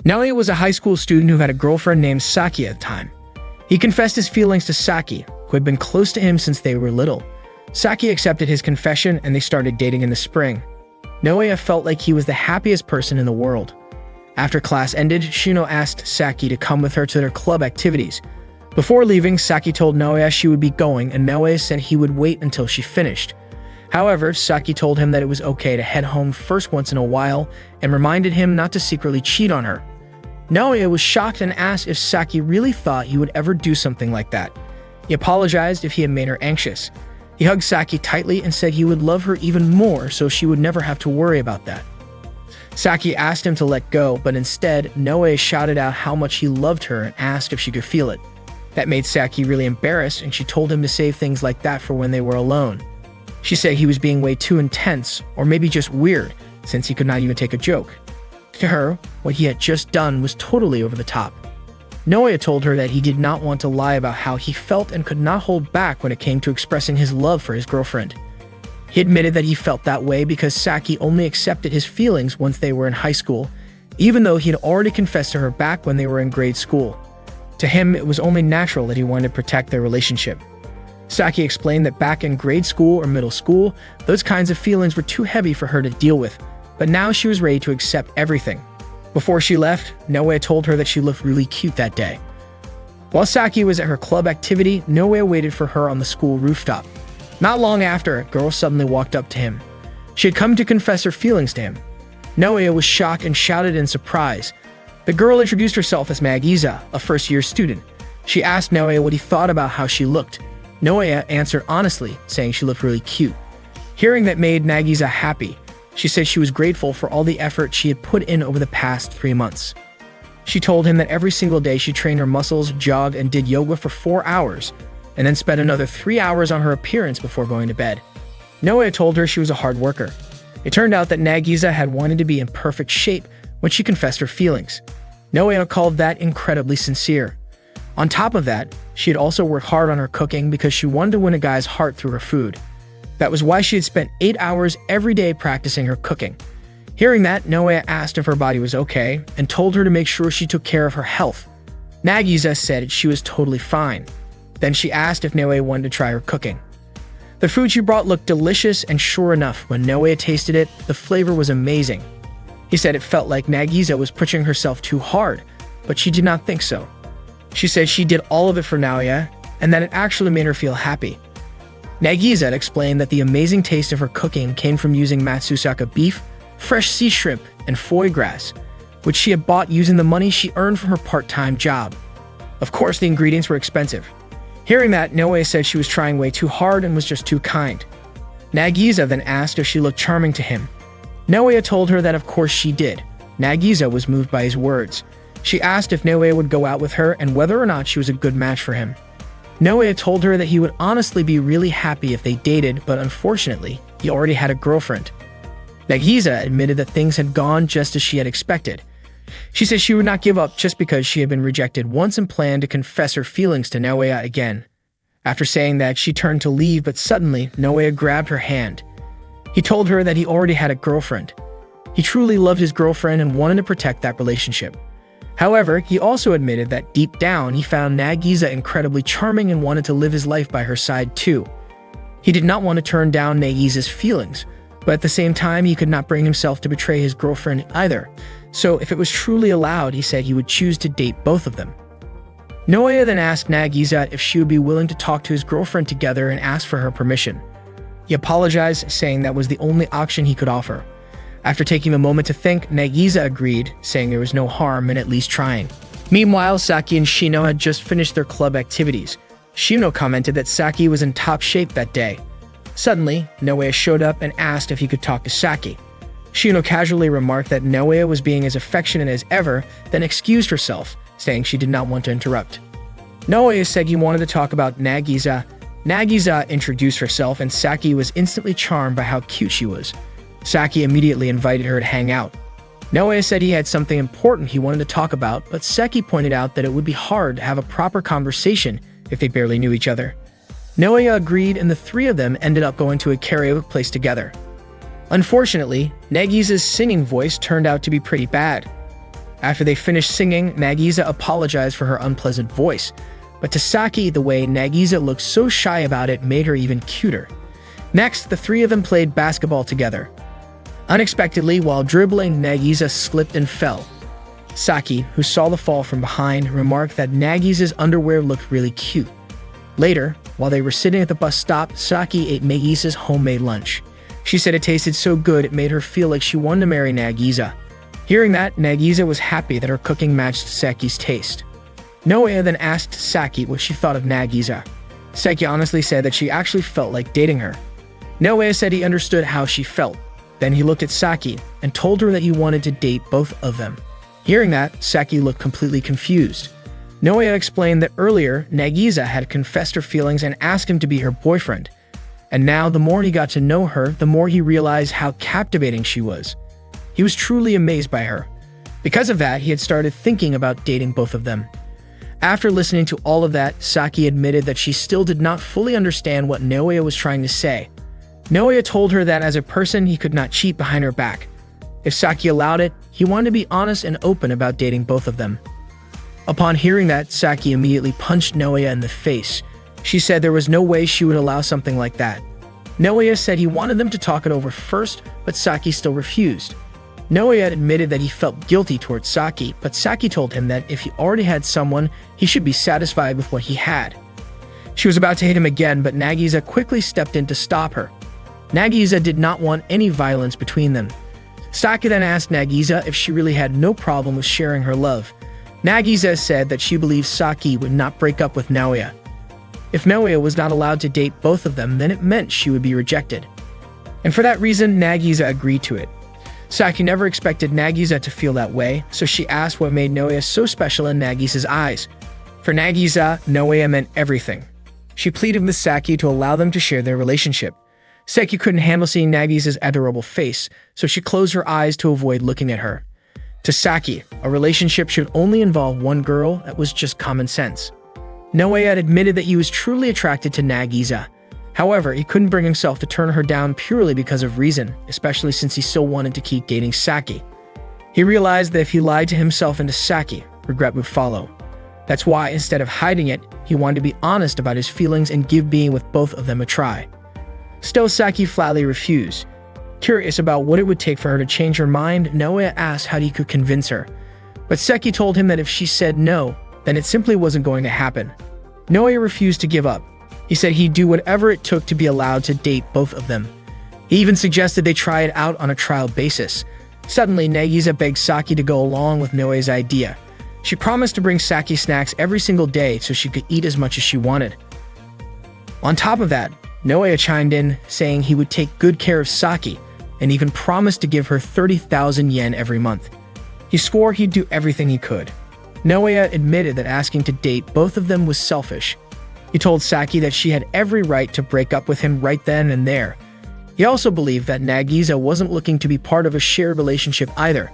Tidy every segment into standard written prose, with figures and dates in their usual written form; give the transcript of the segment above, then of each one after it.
Naoya was a high school student who had a girlfriend named Saki at the time. He confessed his feelings to Saki, who had been close to him since they were little. Saki accepted his confession and they started dating in the spring. Naoya felt like he was the happiest person in the world. After class ended, Shino asked Saki to come with her to their club activities. Before leaving, Saki told Naoya she would be going and Naoya said he would wait until she finished. However, Saki told him that it was okay to head home first once in a while and reminded him not to secretly cheat on her. Naoya was shocked and asked if Saki really thought he would ever do something like that. He apologized if he had made her anxious. He hugged Saki tightly and said he would love her even more so she would never have to worry about that. Saki asked him to let go, but instead, Naoya shouted out how much he loved her and asked if she could feel it. That made Saki really embarrassed and she told him to save things like that for when they were alone. She said he was being way too intense, or maybe just weird, since he could not even take a joke. To her, what he had just done was totally over the top. Naoya told her that he did not want to lie about how he felt and could not hold back when it came to expressing his love for his girlfriend. He admitted that he felt that way because Saki only accepted his feelings once they were in high school, even though he had already confessed to her back when they were in grade school. To him, it was only natural that he wanted to protect their relationship. Saki explained that back in grade school or middle school, those kinds of feelings were too heavy for her to deal with, but now she was ready to accept everything. Before she left, Naoya told her that she looked really cute that day. While Saki was at her club activity, Naoya waited for her on the school rooftop. Not long after, a girl suddenly walked up to him. She had come to confess her feelings to him. Naoya was shocked and shouted in surprise. The girl introduced herself as Nagisa, a first-year student. She asked Naoya what he thought about how she looked. Naoya answered honestly, saying she looked really cute. Hearing that made Nagisa happy. She said she was grateful for all the effort she had put in over the past 3 months. She told him that every single day she trained her muscles, jogged, and did yoga for 4 hours, and then spent another 3 hours on her appearance before going to bed. Naoya told her she was a hard worker. It turned out that Nagisa had wanted to be in perfect shape when she confessed her feelings. Naoya called that incredibly sincere. On top of that, she had also worked hard on her cooking because she wanted to win a guy's heart through her food. That was why she had spent 8 hours every day practicing her cooking. Hearing that, Naoya asked if her body was okay and told her to make sure she took care of her health. Nagisa said she was totally fine. Then she asked if Naoya wanted to try her cooking. The food she brought looked delicious, and sure enough, when Naoya tasted it, the flavor was amazing. He said it felt like Nagisa was pushing herself too hard, but she did not think so. She said she did all of it for Naoya, and that it actually made her feel happy. Nagisa explained that the amazing taste of her cooking came from using Matsusaka beef, fresh sea shrimp, and foie gras, which she had bought using the money she earned from her part-time job. Of course, the ingredients were expensive. Hearing that, Naoya said she was trying way too hard and was just too kind. Nagisa then asked if she looked charming to him. Naoya told her that of course she did. Nagisa was moved by his words. She asked if Naoya would go out with her and whether or not she was a good match for him. Naoya told her that he would honestly be really happy if they dated, but unfortunately, he already had a girlfriend. Nagisa admitted that things had gone just as she had expected. She said she would not give up just because she had been rejected once and planned to confess her feelings to Naoya again. After saying that, she turned to leave, but suddenly, Naoya grabbed her hand. He told her that he already had a girlfriend. He truly loved his girlfriend and wanted to protect that relationship. However, he also admitted that deep down, he found Nagisa incredibly charming and wanted to live his life by her side too. He did not want to turn down Nagisa's feelings, but at the same time, he could not bring himself to betray his girlfriend either. So if it was truly allowed, he said he would choose to date both of them. Naoya then asked Nagisa if she would be willing to talk to his girlfriend together and asked for her permission. He apologized, saying that was the only option he could offer. After taking a moment to think, Nagisa agreed, saying there was no harm in at least trying. Meanwhile, Saki and Shino had just finished their club activities. Shino commented that Saki was in top shape that day. Suddenly, Naoya showed up and asked if he could talk to Saki. Shino casually remarked that Naoya was being as affectionate as ever, then excused herself, saying she did not want to interrupt. Naoya said he wanted to talk about Nagisa. Nagisa introduced herself and Saki was instantly charmed by how cute she was. Saki immediately invited her to hang out. Naoya said he had something important he wanted to talk about, but Saki pointed out that it would be hard to have a proper conversation if they barely knew each other. Naoya agreed and the three of them ended up going to a karaoke place together. Unfortunately, Nagisa's singing voice turned out to be pretty bad. After they finished singing, Nagisa apologized for her unpleasant voice, but to Saki, the way Nagisa looked so shy about it made her even cuter. Next, the three of them played basketball together. Unexpectedly, while dribbling, Nagisa slipped and fell. Saki, who saw the fall from behind, remarked that Nagisa's underwear looked really cute. Later, while they were sitting at the bus stop, Saki ate Nagisa's homemade lunch. She said it tasted so good it made her feel like she wanted to marry Nagisa. Hearing that, Nagisa was happy that her cooking matched Saki's taste. Naoya then asked Saki what she thought of Nagisa. Saki honestly said that she actually felt like dating her. Naoya said he understood how she felt. Then he looked at Saki and told her that he wanted to date both of them. Hearing that, Saki looked completely confused. Naoya explained that earlier, Nagisa had confessed her feelings and asked him to be her boyfriend. And now, the more he got to know her, the more he realized how captivating she was. He was truly amazed by her. Because of that, he had started thinking about dating both of them. After listening to all of that, Saki admitted that she still did not fully understand what Naoya was trying to say. Naoya told her that as a person, he could not cheat behind her back. If Saki allowed it, he wanted to be honest and open about dating both of them. Upon hearing that, Saki immediately punched Naoya in the face. She said there was no way she would allow something like that. Naoya said he wanted them to talk it over first, but Saki still refused. Naoya admitted that he felt guilty towards Saki, but Saki told him that if he already had someone, he should be satisfied with what he had. She was about to hit him again, but Nagisa quickly stepped in to stop her. Nagisa did not want any violence between them. Saki then asked Nagisa if she really had no problem with sharing her love. Nagisa said that she believed Saki would not break up with Naoya. If Naoya was not allowed to date both of them, then it meant she would be rejected. And for that reason, Nagisa agreed to it. Saki never expected Nagisa to feel that way, so she asked what made Naoya so special in Nagisa's eyes. For Nagisa, Naoya meant everything. She pleaded with Saki to allow them to share their relationship. Saki couldn't handle seeing Nagisa's adorable face, so she closed her eyes to avoid looking at her. To Saki, a relationship should only involve one girl. That was just common sense. Naoya had admitted that he was truly attracted to Nagisa. However, he couldn't bring himself to turn her down purely because of reason, especially since he still wanted to keep dating Saki. He realized that if he lied to himself and to Saki, regret would follow. That's why, instead of hiding it, he wanted to be honest about his feelings and give being with both of them a try. Still, Saki flatly refused. Curious about what it would take for her to change her mind, Naoya asked how he could convince her. But Saki told him that if she said no, then it simply wasn't going to happen. Naoya refused to give up. He said he'd do whatever it took to be allowed to date both of them. He even suggested they try it out on a trial basis. Suddenly, Nagisa begged Saki to go along with Naoya's idea. She promised to bring Saki snacks every single day so she could eat as much as she wanted. On top of that, Naoya chimed in, saying he would take good care of Saki, and even promised to give her 30,000 yen every month. He swore he'd do everything he could. Naoya admitted that asking to date both of them was selfish. He told Saki that she had every right to break up with him right then and there. He also believed that Nagisa wasn't looking to be part of a shared relationship either,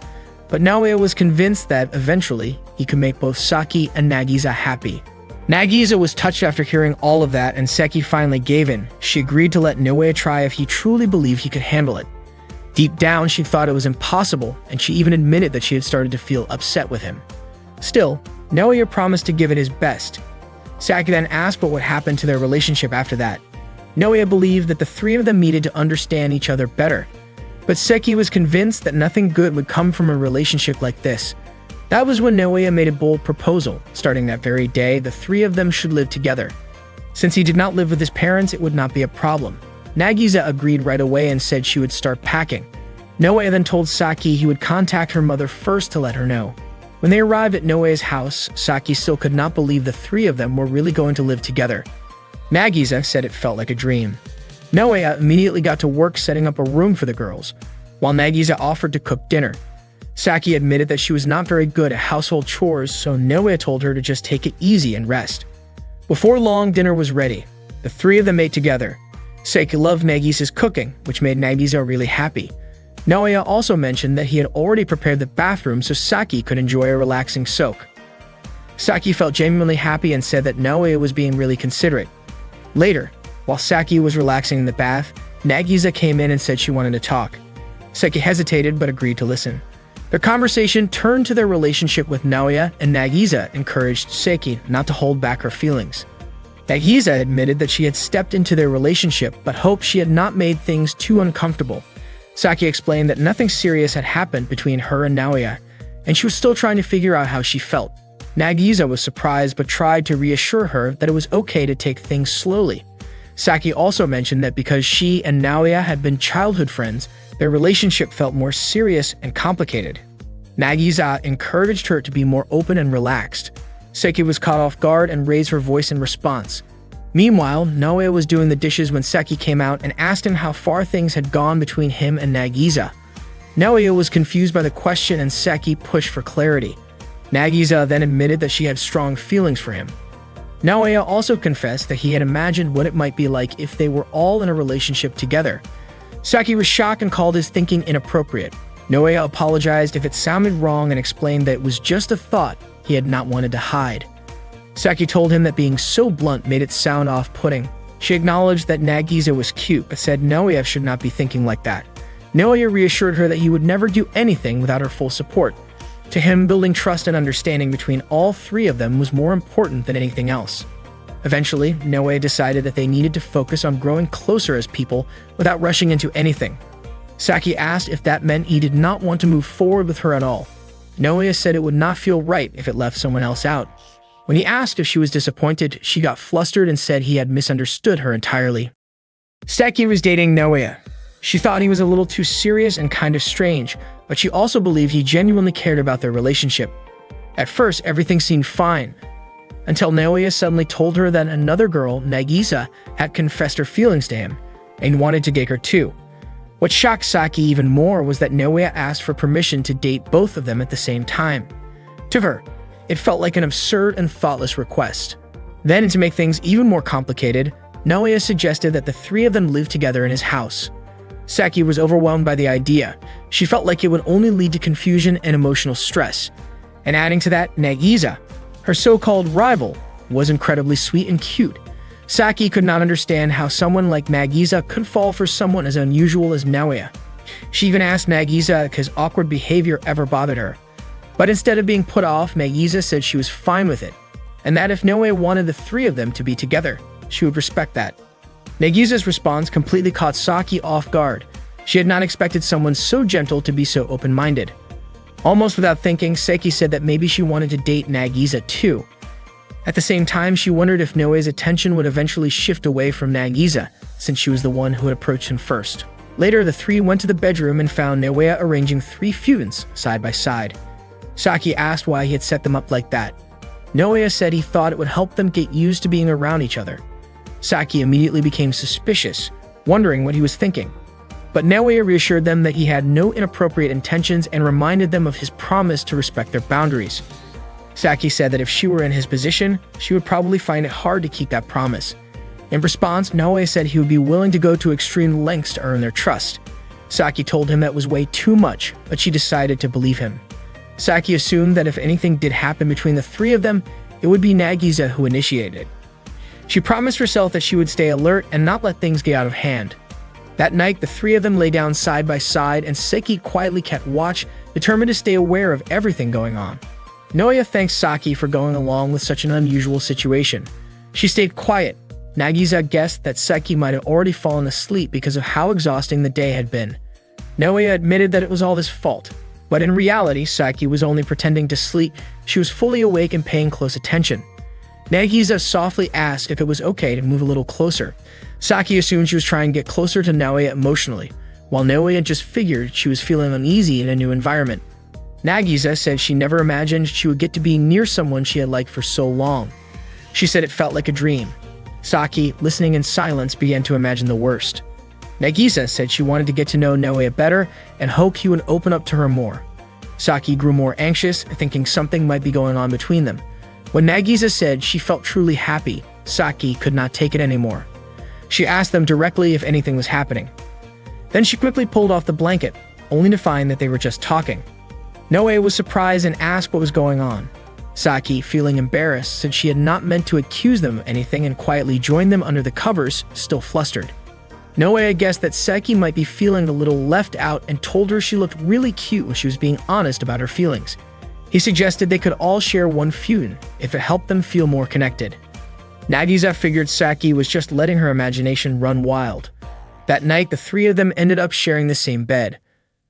but Naoya was convinced that eventually he could make both Saki and Nagisa happy. Nagisa was touched after hearing all of that, and Saki finally gave in. She agreed to let Naoya try if he truly believed he could handle it. Deep down, she thought it was impossible, and she even admitted that she had started to feel upset with him. Still, Naoya promised to give it his best. Saki then asked what would happen to their relationship after that. Naoya believed that the three of them needed to understand each other better, but Saki was convinced that nothing good would come from a relationship like this. That was when Naoya made a bold proposal. Starting that very day, the three of them should live together. Since he did not live with his parents, it would not be a problem. Nagisa agreed right away and said she would start packing. Naoya then told Saki he would contact her mother first to let her know. When they arrived at Naoya's house, Saki still could not believe the three of them were really going to live together. Nagisa said it felt like a dream. Naoya immediately got to work setting up a room for the girls, while Nagisa offered to cook dinner. Saki admitted that she was not very good at household chores, so Naoya told her to just take it easy and rest. Before long, dinner was ready. The three of them ate together. Saki loved Nagisa's cooking, which made Nagisa really happy. Naoya also mentioned that he had already prepared the bathroom so Saki could enjoy a relaxing soak. Saki felt genuinely happy and said that Naoya was being really considerate. Later, while Saki was relaxing in the bath, Nagisa came in and said she wanted to talk. Saki hesitated but agreed to listen. Their conversation turned to their relationship with Naoya, and Nagisa encouraged Saki not to hold back her feelings. Nagisa admitted that she had stepped into their relationship but hoped she had not made things too uncomfortable. Saki explained that nothing serious had happened between her and Naoya, and she was still trying to figure out how she felt. Nagisa was surprised but tried to reassure her that it was okay to take things slowly. Saki also mentioned that because she and Naoya had been childhood friends, their relationship felt more serious and complicated. Nagisa encouraged her to be more open and relaxed. Saki was caught off guard and raised her voice in response. Meanwhile, Naoya was doing the dishes when Saki came out and asked him how far things had gone between him and Nagisa. Naoya was confused by the question and Saki pushed for clarity. Nagisa then admitted that she had strong feelings for him. Naoya also confessed that he had imagined what it might be like if they were all in a relationship together. Saki was shocked and called his thinking inappropriate. Naoya apologized if it sounded wrong and explained that it was just a thought he had not wanted to hide. Saki told him that being so blunt made it sound off-putting. She acknowledged that Nagisa was cute, but said Naoya should not be thinking like that. Naoya reassured her that he would never do anything without her full support. To him, building trust and understanding between all three of them was more important than anything else. Eventually, Naoya decided that they needed to focus on growing closer as people without rushing into anything. Saki asked if that meant he did not want to move forward with her at all. Naoya said it would not feel right if it left someone else out. When he asked if she was disappointed, she got flustered and said he had misunderstood her entirely. Saki was dating Naoya. She thought he was a little too serious and kind of strange, but she also believed he genuinely cared about their relationship. At first, everything seemed fine, until Naoya suddenly told her that another girl, Nagisa, had confessed her feelings to him and wanted to date her too. What shocked Saki even more was that Naoya asked for permission to date both of them at the same time. To her, it felt like an absurd and thoughtless request. Then, to make things even more complicated, Naoya suggested that the three of them live together in his house. Saki was overwhelmed by the idea. She felt like it would only lead to confusion and emotional stress. And adding to that, Nagisa, her so-called rival, was incredibly sweet and cute. Saki could not understand how someone like Nagisa could fall for someone as unusual as Naoya. She even asked Nagisa if his awkward behavior ever bothered her. But instead of being put off, Nagisa said she was fine with it, and that if Naoya wanted the three of them to be together, she would respect that. Nagisa's response completely caught Saki off guard. She had not expected someone so gentle to be so open-minded. Almost without thinking, Saki said that maybe she wanted to date Nagisa too. At the same time, she wondered if Naoya's attention would eventually shift away from Nagisa, since she was the one who had approached him first. Later, the three went to the bedroom and found Naoya arranging 3 futons side by side. Saki asked why he had set them up like that. Naoya said he thought it would help them get used to being around each other. Saki immediately became suspicious, wondering what he was thinking. But Naoya reassured them that he had no inappropriate intentions and reminded them of his promise to respect their boundaries. Saki said that if she were in his position, she would probably find it hard to keep that promise. In response, Naoya said he would be willing to go to extreme lengths to earn their trust. Saki told him that was way too much, but she decided to believe him. Saki assumed that if anything did happen between the three of them, it would be Nagisa who initiated it. She promised herself that she would stay alert and not let things get out of hand. That night, the three of them lay down side by side and Saki quietly kept watch, determined to stay aware of everything going on. Naoya thanked Saki for going along with such an unusual situation. She stayed quiet. Nagisa guessed that Saki might have already fallen asleep because of how exhausting the day had been. Naoya admitted that it was all his fault. But in reality, Saki was only pretending to sleep. She was fully awake and paying close attention. Nagisa softly asked if it was okay to move a little closer. Saki assumed she was trying to get closer to Naoya emotionally, while Naoya just figured she was feeling uneasy in a new environment. Nagisa said she never imagined she would get to be near someone she had liked for so long. She said it felt like a dream. Saki, listening in silence, began to imagine the worst. Nagisa said she wanted to get to know Naoya better and hoped he would open up to her more. Saki grew more anxious, thinking something might be going on between them. When Nagisa said she felt truly happy, Saki could not take it anymore. She asked them directly if anything was happening. Then she quickly pulled off the blanket, only to find that they were just talking. Naoya was surprised and asked what was going on. Saki, feeling embarrassed, said she had not meant to accuse them of anything and quietly joined them under the covers, still flustered. Naoya guessed that Saki might be feeling a little left out and told her she looked really cute when she was being honest about her feelings. He suggested they could all share one Fune if it helped them feel more connected. Nagisa figured Saki was just letting her imagination run wild. That night, the three of them ended up sharing the same bed.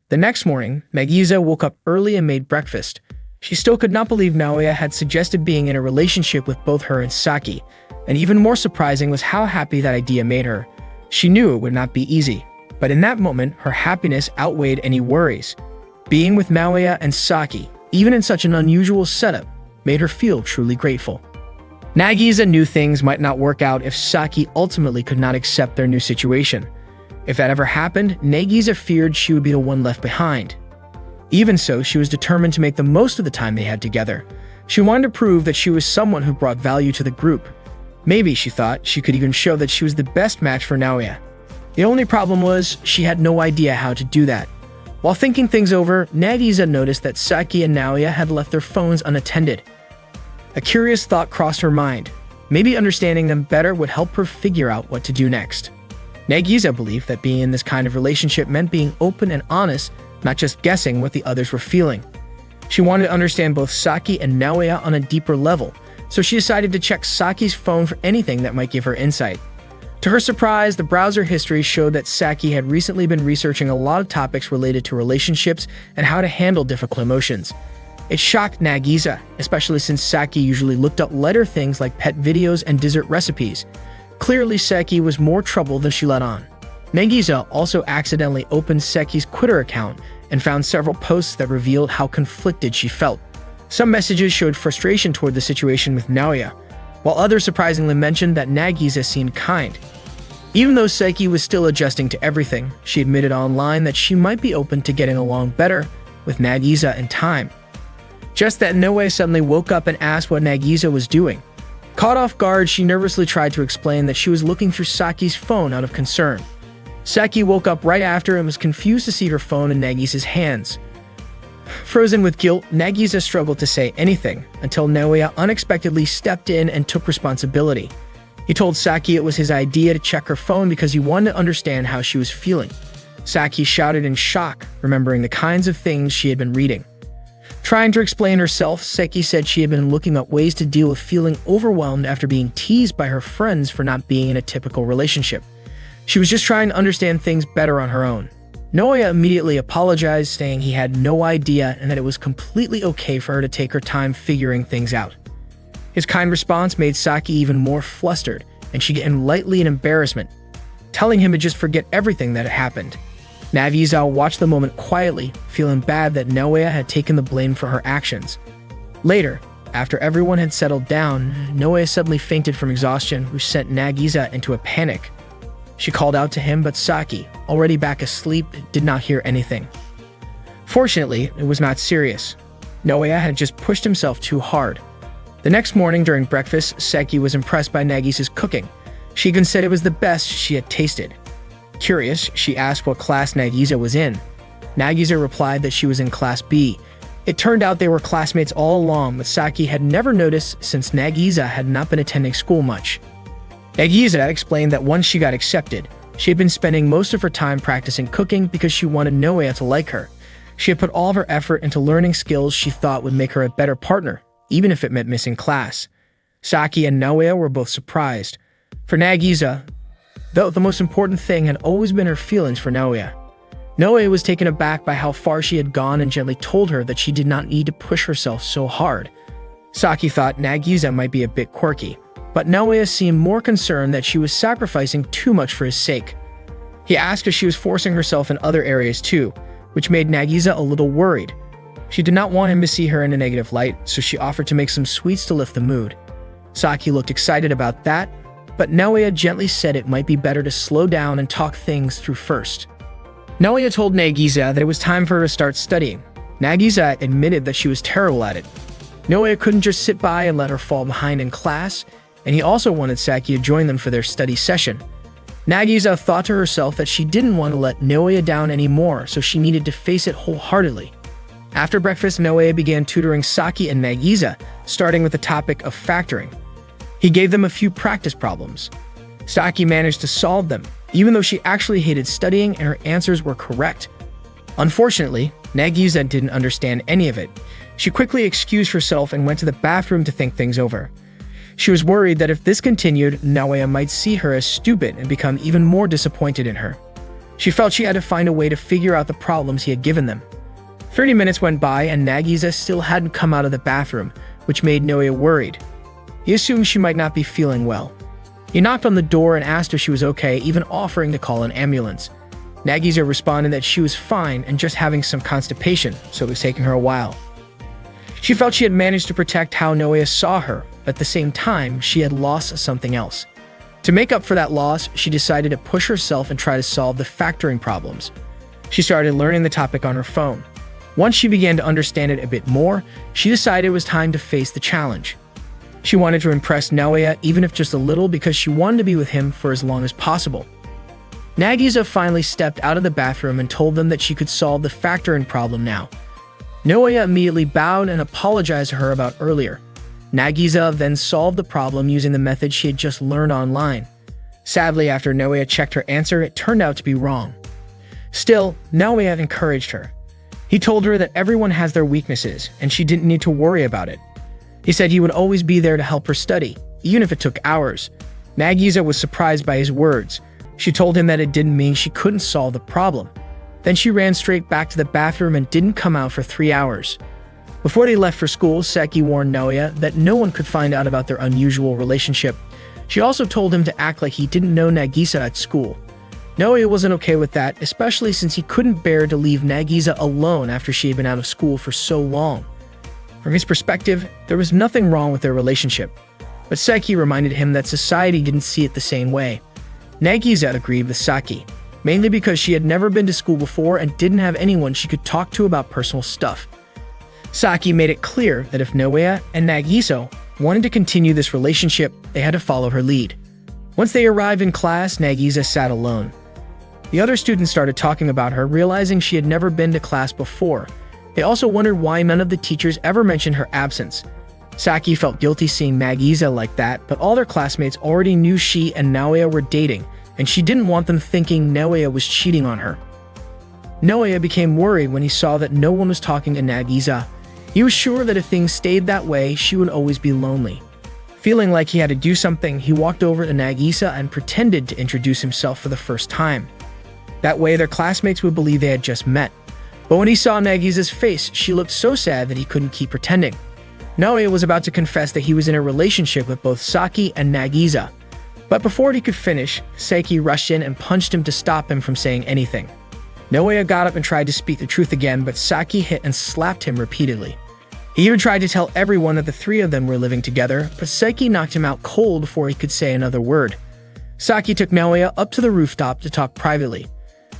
The next morning, Nagisa woke up early and made breakfast. She still could not believe Naoya had suggested being in a relationship with both her and Saki, and even more surprising was how happy that idea made her. She knew it would not be easy, but in that moment, her happiness outweighed any worries. Being with Naoya and Saki, even in such an unusual setup, made her feel truly grateful. Nagisa knew things might not work out if Saki ultimately could not accept their new situation. If that ever happened, Nagisa feared she would be the one left behind. Even so, she was determined to make the most of the time they had together. She wanted to prove that she was someone who brought value to the group. Maybe, she thought, she could even show that she was the best match for Naoya. The only problem was, she had no idea how to do that. While thinking things over, Nagisa noticed that Saki and Naoya had left their phones unattended. A curious thought crossed her mind. Maybe understanding them better would help her figure out what to do next. Nagisa believed that being in this kind of relationship meant being open and honest, not just guessing what the others were feeling. She wanted to understand both Saki and Naoya on a deeper level, so she decided to check Saki's phone for anything that might give her insight. To her surprise, the browser history showed that Saki had recently been researching a lot of topics related to relationships and how to handle difficult emotions. It shocked Nagisa, especially since Saki usually looked up lighter things like pet videos and dessert recipes. Clearly, Saki was more trouble than she let on. Nagisa also accidentally opened Saki's Twitter account and found several posts that revealed how conflicted she felt. Some messages showed frustration toward the situation with Naoya, while others surprisingly mentioned that Nagisa seemed kind. Even though Saki was still adjusting to everything, she admitted online that she might be open to getting along better with Nagisa in time. Just then, Naoya suddenly woke up and asked what Nagisa was doing. Caught off guard, she nervously tried to explain that she was looking through Saki's phone out of concern. Saki woke up right after and was confused to see her phone in Nagisa's hands. Frozen with guilt, Nagisa struggled to say anything until Naoya unexpectedly stepped in and took responsibility. He told Saki it was his idea to check her phone because he wanted to understand how she was feeling. Saki shouted in shock, remembering the kinds of things she had been reading. Trying to explain herself, Saki said she had been looking up ways to deal with feeling overwhelmed after being teased by her friends for not being in a typical relationship. She was just trying to understand things better on her own. Naoya immediately apologized, saying he had no idea and that it was completely okay for her to take her time figuring things out. His kind response made Saki even more flustered, and she began lightly in embarrassment, telling him to just forget everything that had happened. Nagisa watched the moment quietly, feeling bad that Naoya had taken the blame for her actions. Later, after everyone had settled down, Naoya suddenly fainted from exhaustion, which sent Nagisa into a panic. She called out to him, but Saki, already back asleep, did not hear anything. Fortunately, it was not serious. Naoya had just pushed himself too hard. The next morning during breakfast, Saki was impressed by Nagisa's cooking. She even said it was the best she had tasted. Curious, she asked what class Nagisa was in. Nagisa replied that she was in Class B. It turned out they were classmates all along, but Saki had never noticed since Nagisa had not been attending school much. Nagisa explained that once she got accepted, she had been spending most of her time practicing cooking because she wanted Naoya to like her. She had put all of her effort into learning skills she thought would make her a better partner, even if it meant missing class. Saki and Naoya were both surprised. For Nagisa, though, the most important thing had always been her feelings for Naoya. Naoya was taken aback by how far she had gone and gently told her that she did not need to push herself so hard. Saki thought Nagisa might be a bit quirky, but Naoya seemed more concerned that she was sacrificing too much for his sake. He asked if she was forcing herself in other areas too, which made Nagisa a little worried. She did not want him to see her in a negative light, so she offered to make some sweets to lift the mood. Saki looked excited about that, but Naoya gently said it might be better to slow down and talk things through first. Naoya told Nagisa that it was time for her to start studying. Nagisa admitted that she was terrible at it. Naoya couldn't just sit by and let her fall behind in class, and he also wanted Saki to join them for their study session. Nagisa thought to herself that she didn't want to let Naoya down anymore, so she needed to face it wholeheartedly. After breakfast, Naoya began tutoring Saki and Nagisa, starting with the topic of factoring. He gave them a few practice problems. Saki managed to solve them, even though she actually hated studying and her answers were correct. Unfortunately, Nagisa didn't understand any of it. She quickly excused herself and went to the bathroom to think things over. She was worried that if this continued, Naoya might see her as stupid and become even more disappointed in her. She felt she had to find a way to figure out the problems he had given them. 30 minutes went by and Nagisa still hadn't come out of the bathroom, which made Naoya worried. He assumed she might not be feeling well. He knocked on the door and asked if she was okay, even offering to call an ambulance. Nagisa responded that she was fine and just having some constipation, so it was taking her a while. She felt she had managed to protect how Naoya saw her, but at the same time, she had lost something else. To make up for that loss, she decided to push herself and try to solve the factoring problems. She started learning the topic on her phone. Once she began to understand it a bit more, she decided it was time to face the challenge. She wanted to impress Naoya, even if just a little, because she wanted to be with him for as long as possible. Nagisa finally stepped out of the bathroom and told them that she could solve the factoring problem now. Naoya immediately bowed and apologized to her about earlier. Nagisa then solved the problem using the method she had just learned online. Sadly, after Naoya checked her answer, it turned out to be wrong. Still, Naoya encouraged her. He told her that everyone has their weaknesses, and she didn't need to worry about it. He said he would always be there to help her study, even if it took hours. Nagisa was surprised by his words. She told him that it didn't mean she couldn't solve the problem. Then she ran straight back to the bathroom and didn't come out for 3 hours. Before they left for school, Seki warned Naoya that no one could find out about their unusual relationship. She also told him to act like he didn't know Nagisa at school. Naoya wasn't okay with that, especially since he couldn't bear to leave Nagisa alone after she had been out of school for so long. From his perspective, there was nothing wrong with their relationship, but Seki reminded him that society didn't see it the same way. Nagisa agreed with Saki, mainly because she had never been to school before and didn't have anyone she could talk to about personal stuff. Saki made it clear that if Naoya and Nagisa wanted to continue this relationship, they had to follow her lead. Once they arrived in class, Nagisa sat alone. The other students started talking about her, realizing she had never been to class before. They also wondered why none of the teachers ever mentioned her absence. Saki felt guilty seeing Nagisa like that, but all their classmates already knew she and Naoya were dating, and she didn't want them thinking Naoya was cheating on her. Naoya became worried when he saw that no one was talking to Nagisa. He was sure that if things stayed that way, she would always be lonely. Feeling like he had to do something, he walked over to Nagisa and pretended to introduce himself for the first time. That way, their classmates would believe they had just met. But when he saw Nagisa's face, she looked so sad that he couldn't keep pretending. Naoya was about to confess that he was in a relationship with both Saki and Nagisa. But before he could finish, Saki rushed in and punched him to stop him from saying anything. Naoya got up and tried to speak the truth again, but Saki hit and slapped him repeatedly. He even tried to tell everyone that the three of them were living together, but Saki knocked him out cold before he could say another word. Saki took Naoya up to the rooftop to talk privately.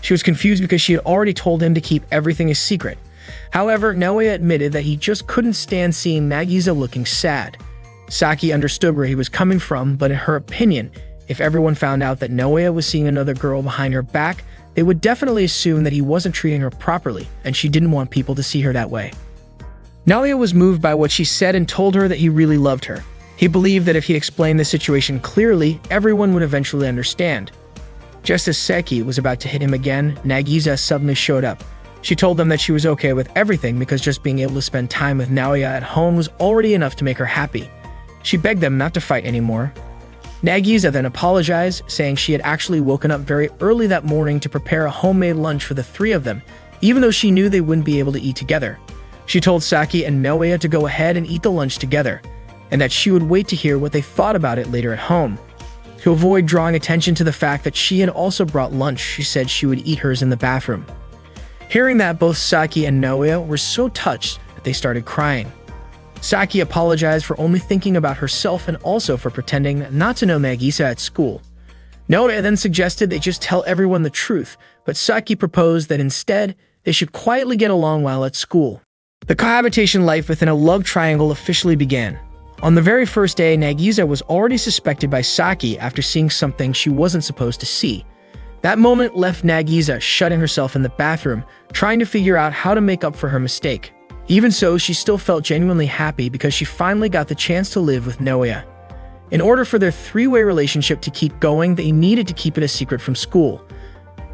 She was confused because she had already told him to keep everything a secret. However, Naoya admitted that he just couldn't stand seeing Nagisa looking sad. Saki understood where he was coming from, but in her opinion, if everyone found out that Naoya was seeing another girl behind her back, they would definitely assume that he wasn't treating her properly, and she didn't want people to see her that way. Naoya was moved by what she said and told her that he really loved her. He believed that if he explained the situation clearly, everyone would eventually understand. Just as Seki was about to hit him again, Nagisa suddenly showed up. She told them that she was okay with everything because just being able to spend time with Naoya at home was already enough to make her happy. She begged them not to fight anymore. Nagisa then apologized, saying she had actually woken up very early that morning to prepare a homemade lunch for the three of them, even though she knew they wouldn't be able to eat together. She told Saki and Naoya to go ahead and eat the lunch together, and that she would wait to hear what they thought about it later at home. To avoid drawing attention to the fact that she had also brought lunch, she said she would eat hers in the bathroom. Hearing that, both Saki and Naoya were so touched that they started crying. Saki apologized for only thinking about herself and also for pretending not to know Nagisa at school. Naoya then suggested they just tell everyone the truth, but Saki proposed that instead, they should quietly get along while at school. The cohabitation life within a love triangle officially began. On the very first day, Nagisa was already suspected by Saki after seeing something she wasn't supposed to see. That moment left Nagisa shutting herself in the bathroom, trying to figure out how to make up for her mistake. Even so, she still felt genuinely happy because she finally got the chance to live with Naoya. In order for their three-way relationship to keep going, they needed to keep it a secret from school.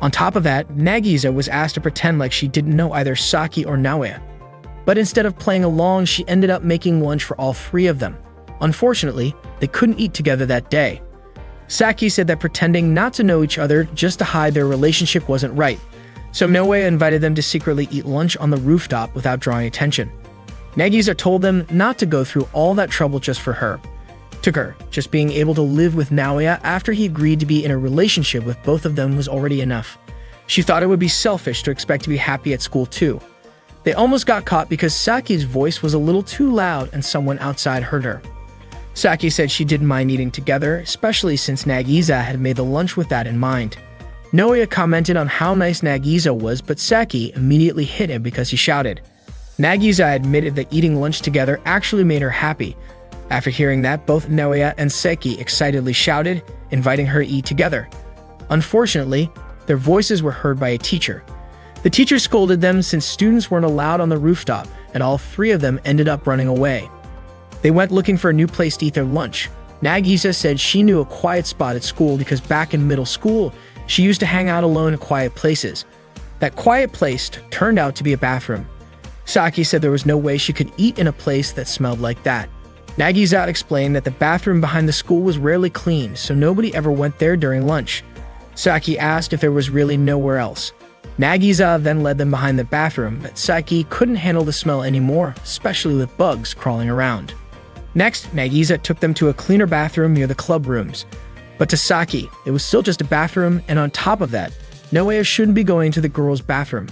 On top of that, Nagisa was asked to pretend like she didn't know either Saki or Naoya. But instead of playing along, she ended up making lunch for all three of them. Unfortunately, they couldn't eat together that day. Saki said that pretending not to know each other just to hide their relationship wasn't right, so Naoya invited them to secretly eat lunch on the rooftop without drawing attention. Nagisa told them not to go through all that trouble just for her. To her, just being able to live with Naoya after he agreed to be in a relationship with both of them was already enough. She thought it would be selfish to expect to be happy at school too. They almost got caught because Saki's voice was a little too loud and someone outside heard her. Saki said she didn't mind eating together, especially since Nagisa had made the lunch with that in mind. Naoya commented on how nice Nagisa was, but Saki immediately hit him because he shouted. Nagisa admitted that eating lunch together actually made her happy. After hearing that, both Naoya and Saki excitedly shouted, inviting her to eat together. Unfortunately, their voices were heard by a teacher. The teacher scolded them since students weren't allowed on the rooftop, and all three of them ended up running away. They went looking for a new place to eat their lunch. Nagisa said she knew a quiet spot at school because back in middle school, she used to hang out alone in quiet places. That quiet place turned out to be a bathroom. Saki said there was no way she could eat in a place that smelled like that. Nagisa explained that the bathroom behind the school was rarely cleaned, so nobody ever went there during lunch. Saki asked if there was really nowhere else. Nagisa then led them behind the bathroom, but Saki couldn't handle the smell anymore, especially with bugs crawling around. Next, Nagisa took them to a cleaner bathroom near the club rooms. But to Saki, it was still just a bathroom, and on top of that, Naoya shouldn't be going to the girls' bathroom.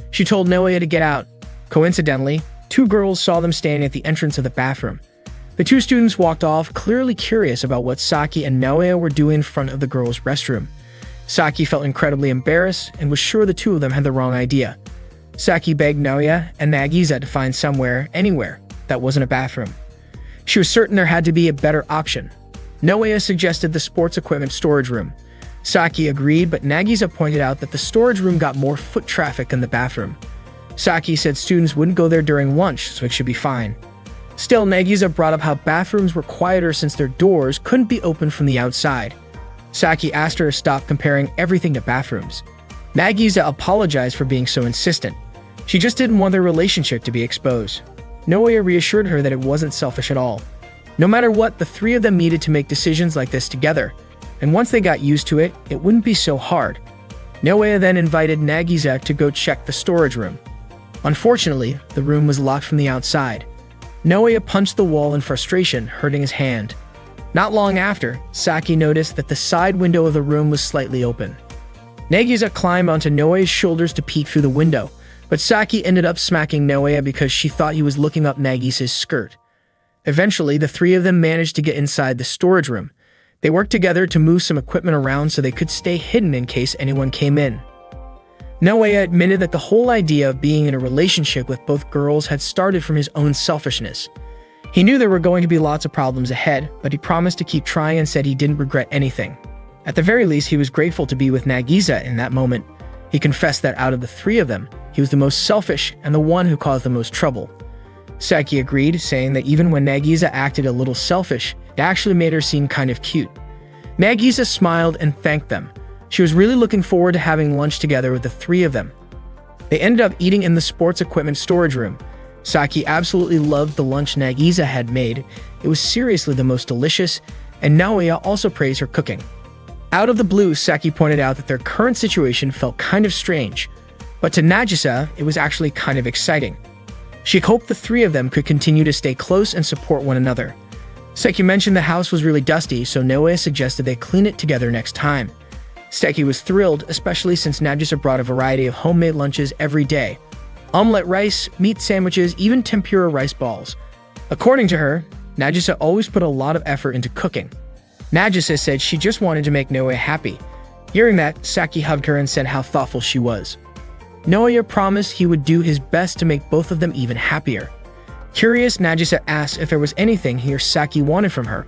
She told Naoya to get out. Coincidentally, two girls saw them standing at the entrance of the bathroom. The two students walked off, clearly curious about what Saki and Naoya were doing in front of the girls' restroom. Saki felt incredibly embarrassed and was sure the two of them had the wrong idea. Saki begged Naoya and Nagisa to find somewhere, anywhere, that wasn't a bathroom. She was certain there had to be a better option. Naoya suggested the sports equipment storage room. Saki agreed, but Nagisa pointed out that the storage room got more foot traffic than the bathroom. Saki said students wouldn't go there during lunch, so it should be fine. Still, Nagisa brought up how bathrooms were quieter since their doors couldn't be opened from the outside. Saki asked her to stop comparing everything to bathrooms. Nagisa apologized for being so insistent. She just didn't want their relationship to be exposed. Naoya reassured her that it wasn't selfish at all. No matter what, the three of them needed to make decisions like this together, and once they got used to it, it wouldn't be so hard. Naoya then invited Nagisa to go check the storage room. Unfortunately, the room was locked from the outside. Naoya punched the wall in frustration, hurting his hand. Not long after, Saki noticed that the side window of the room was slightly open. Nagisa climbed onto Naoya's shoulders to peek through the window, but Saki ended up smacking Naoya because she thought he was looking up Nagisa's skirt. Eventually, the three of them managed to get inside the storage room. They worked together to move some equipment around so they could stay hidden in case anyone came in. Naoya admitted that the whole idea of being in a relationship with both girls had started from his own selfishness. He knew there were going to be lots of problems ahead, but he promised to keep trying and said he didn't regret anything. At the very least, he was grateful to be with Nagisa in that moment. He confessed that out of the three of them, he was the most selfish and the one who caused the most trouble. Saki agreed, saying that even when Nagisa acted a little selfish, it actually made her seem kind of cute. Nagisa smiled and thanked them. She was really looking forward to having lunch together with the three of them. They ended up eating in the sports equipment storage room. Saki absolutely loved the lunch Nagisa had made. It was seriously the most delicious, and Naoya also praised her cooking. Out of the blue, Saki pointed out that their current situation felt kind of strange, but to Nagisa, it was actually kind of exciting. She hoped the three of them could continue to stay close and support one another. Saki mentioned the house was really dusty, so Naoya suggested they clean it together next time. Saki was thrilled, especially since Nagisa brought a variety of homemade lunches every day. Omelette rice, meat sandwiches, even tempura rice balls. According to her, Nagisa always put a lot of effort into cooking. Nagisa said she just wanted to make Naoya happy. Hearing that, Saki hugged her and said how thoughtful she was. Naoya promised he would do his best to make both of them even happier. Curious, Nagisa asked if there was anything he or Saki wanted from her.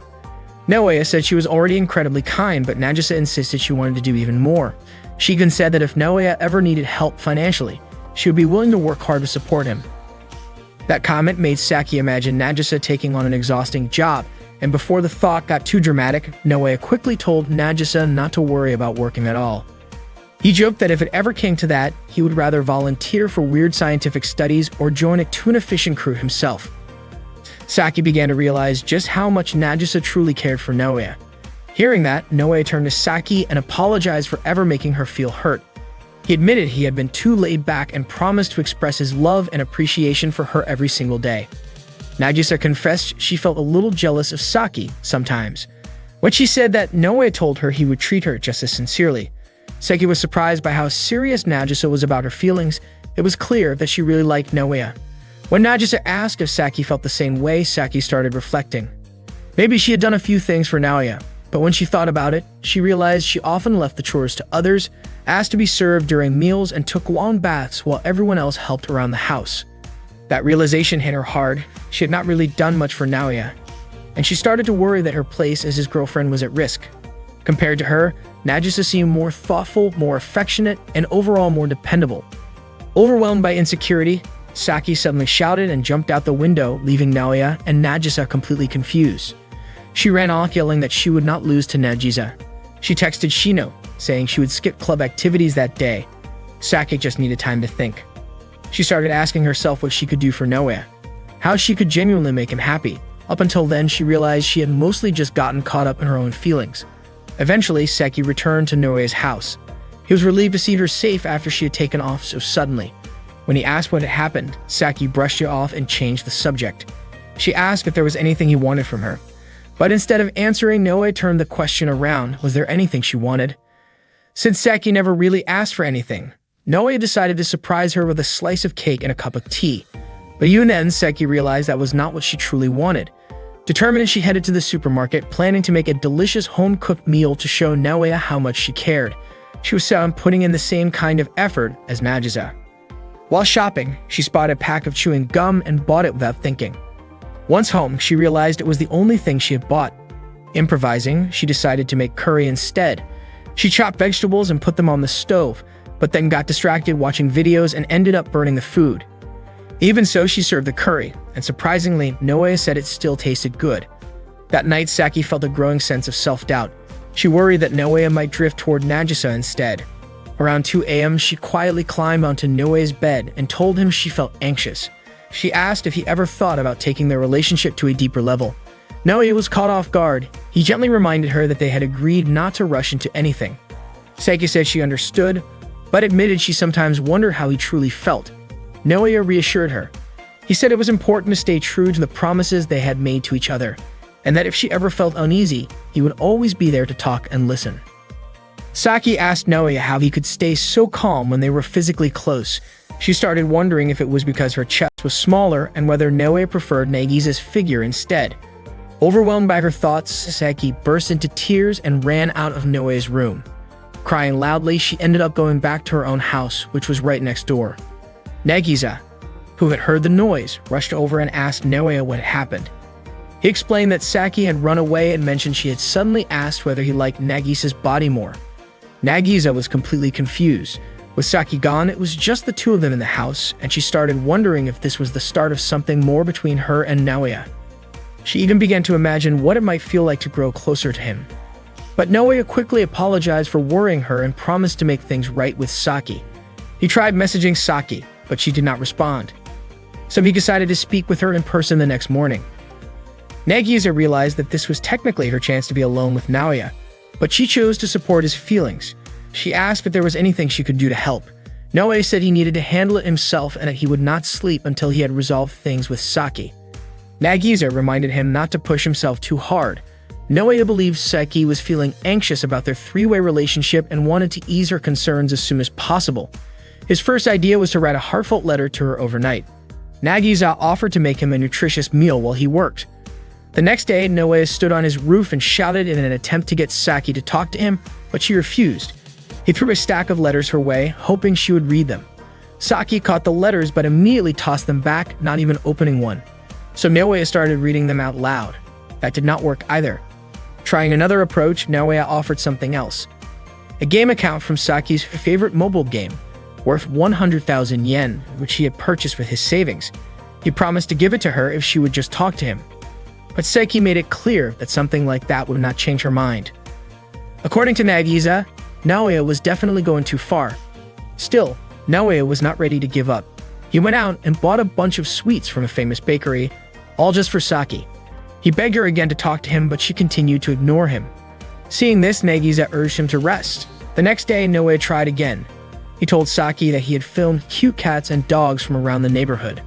Naoya said she was already incredibly kind, but Nagisa insisted she wanted to do even more. She even said that if Naoya ever needed help financially, she would be willing to work hard to support him. That comment made Saki imagine Nagisa taking on an exhausting job and before the thought got too dramatic, Naoya quickly told Nagisa not to worry about working at all. He joked that if it ever came to that, he would rather volunteer for weird scientific studies or join a tuna fishing crew himself. Saki began to realize just how much Nagisa truly cared for Naoya. Hearing that, Naoya turned to Saki and apologized for ever making her feel hurt. He admitted he had been too laid back and promised to express his love and appreciation for her every single day. Nagisa confessed she felt a little jealous of Saki sometimes, when she said that Naoya told her he would treat her just as sincerely. Saki was surprised by how serious Nagisa was about her feelings. It was clear that she really liked Naoya. When Nagisa asked if Saki felt the same way, Saki started reflecting. Maybe she had done a few things for Naoya, but when she thought about it, she realized she often left the chores to others, asked to be served during meals, and took long baths while everyone else helped around the house. That realization hit her hard. She had not really done much for Naoya, and she started to worry that her place as his girlfriend was at risk. Compared to her, Nagisa seemed more thoughtful, more affectionate, and overall more dependable. Overwhelmed by insecurity, Saki suddenly shouted and jumped out the window, leaving Naoya and Nagisa completely confused. She ran off yelling that she would not lose to Nagisa. She texted Shino, saying she would skip club activities that day. Saki just needed time to think. She started asking herself what she could do for Naoya, how she could genuinely make him happy. Up until then, she realized she had mostly just gotten caught up in her own feelings. Eventually, Saki returned to Naoya's house. He was relieved to see her safe after she had taken off so suddenly. When he asked what had happened, Saki brushed it off and changed the subject. She asked if there was anything he wanted from her. But instead of answering, Naoya turned the question around. Was there anything she wanted? Since Saki never really asked for anything, Naoya decided to surprise her with a slice of cake and a cup of tea. But even then, Saki realized that was not what she truly wanted. Determined, she headed to the supermarket, planning to make a delicious home-cooked meal to show Naoya how much she cared. She was set on putting in the same kind of effort as Nagisa. While shopping, she spotted a pack of chewing gum and bought it without thinking. Once home, she realized it was the only thing she had bought. Improvising, she decided to make curry instead. She chopped vegetables and put them on the stove, but then got distracted watching videos and ended up burning the food. Even so, she served the curry, and surprisingly, Naoya said it still tasted good. That night, Saki felt a growing sense of self-doubt. She worried that Naoya might drift toward Nagisa instead. Around 2 a.m., she quietly climbed onto Naoya's bed and told him she felt anxious. She asked if he ever thought about taking their relationship to a deeper level. Naoya was caught off guard. He gently reminded her that they had agreed not to rush into anything. Saki said she understood, but admitted she sometimes wondered how he truly felt. Naoya reassured her. He said it was important to stay true to the promises they had made to each other, and that if she ever felt uneasy, he would always be there to talk and listen. Saki asked Naoya how he could stay so calm when they were physically close. She started wondering if it was because her chest was smaller and whether Naoya preferred Nagisa's figure instead. Overwhelmed by her thoughts, Saki burst into tears and ran out of Naoya's room. Crying loudly, she ended up going back to her own house, which was right next door. Nagisa, who had heard the noise, rushed over and asked Naoya what had happened. He explained that Saki had run away and mentioned she had suddenly asked whether he liked Nagisa's body more. Nagisa was completely confused. With Saki gone, it was just the two of them in the house, and she started wondering if this was the start of something more between her and Naoya. She even began to imagine what it might feel like to grow closer to him. But Naoya quickly apologized for worrying her and promised to make things right with Saki. He tried messaging Saki, but she did not respond. So he decided to speak with her in person the next morning. Nagisa realized that this was technically her chance to be alone with Naoya, but she chose to support his feelings. She asked if there was anything she could do to help. Naoya said he needed to handle it himself and that he would not sleep until he had resolved things with Saki. Nagisa reminded him not to push himself too hard. Naoya believed Saki was feeling anxious about their three-way relationship and wanted to ease her concerns as soon as possible. His first idea was to write a heartfelt letter to her overnight. Nagisa offered to make him a nutritious meal while he worked. The next day, Naoya stood on his roof and shouted in an attempt to get Saki to talk to him, but she refused. He threw a stack of letters her way, hoping she would read them. Saki caught the letters but immediately tossed them back, not even opening one. So Naoya started reading them out loud. That did not work either. Trying another approach, Naoya offered something else. A game account from Saki's favorite mobile game, worth 100,000 yen, which he had purchased with his savings. He promised to give it to her if she would just talk to him. but Saiki made it clear that something like that would not change her mind. According to Nagisa, Naoya was definitely going too far. Still, Naoya was not ready to give up. He went out and bought a bunch of sweets from a famous bakery, all just for Saki. He begged her again to talk to him, but she continued to ignore him. Seeing this, Nagisa urged him to rest. The next day, Naoya tried again. He told Saki that he had filmed cute cats and dogs from around the neighborhood.